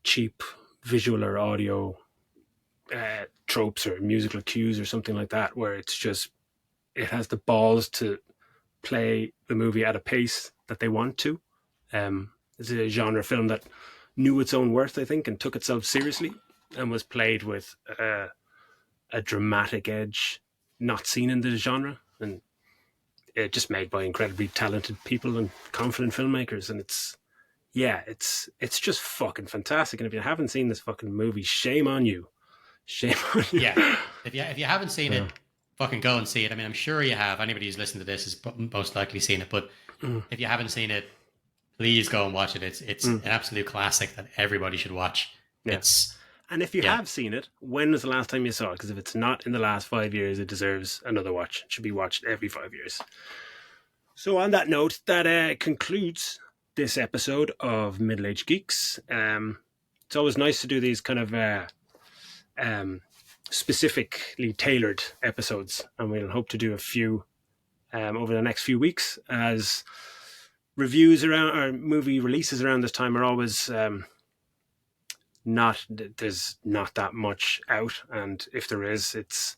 cheap visual or audio tropes or musical cues or something like that, where it's just, it has the balls to play the movie at a pace that they want to. It's a genre film that knew its own worth, I think, and took itself seriously, and was played with a dramatic edge not seen in the genre, and it just made by incredibly talented people and confident filmmakers. And it's just fucking fantastic. And if you haven't seen this fucking movie, shame on you. Yeah, if you haven't seen it, fucking go and see it. I mean, I'm sure you have. Anybody who's listened to this has most likely seen it. But if you haven't seen it, please go and watch it. It's an absolute classic that everybody should watch. Yeah. And if you have seen it, when was the last time you saw it? Because if it's not in the last 5 years, it deserves another watch. It should be watched every 5 years. So on that note, that concludes this episode of Middle Age Geeks. It's always nice to do these kind of specifically tailored episodes, and we'll hope to do a few over the next few weeks, as reviews around or movie releases around this time are always there's not that much out, and if there is, it's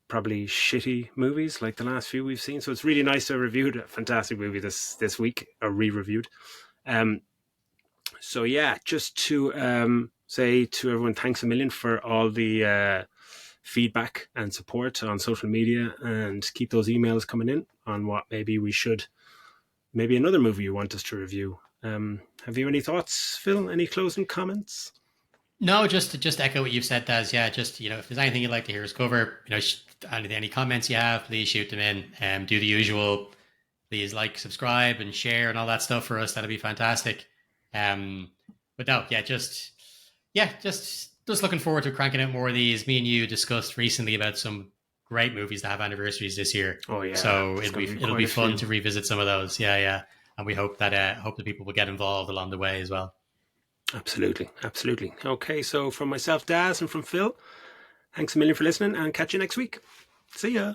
probably shitty movies like the last few we've seen. So it's really nice to have reviewed a fantastic movie this week, or re-reviewed. So yeah, just to say to everyone, thanks a million for all the feedback and support on social media, and keep those emails coming in on what maybe another movie you want us to review. Have you any thoughts, Phil? Any closing comments? No, just echo what you've said, Daz. Yeah, just if there's anything you'd like to hear us cover, any comments you have, please shoot them in. Do the usual. Please like, subscribe, and share, and all that stuff for us. That'd be fantastic. But no, just looking forward to cranking out more of these. Me and you discussed recently about some great movies that have anniversaries this year. Oh yeah, so it'll be fun to revisit some of those. Yeah, and we hope that people will get involved along the way as well. Absolutely. Okay, so from myself, Daz, and from Phil, thanks a million for listening, and catch you next week. See ya.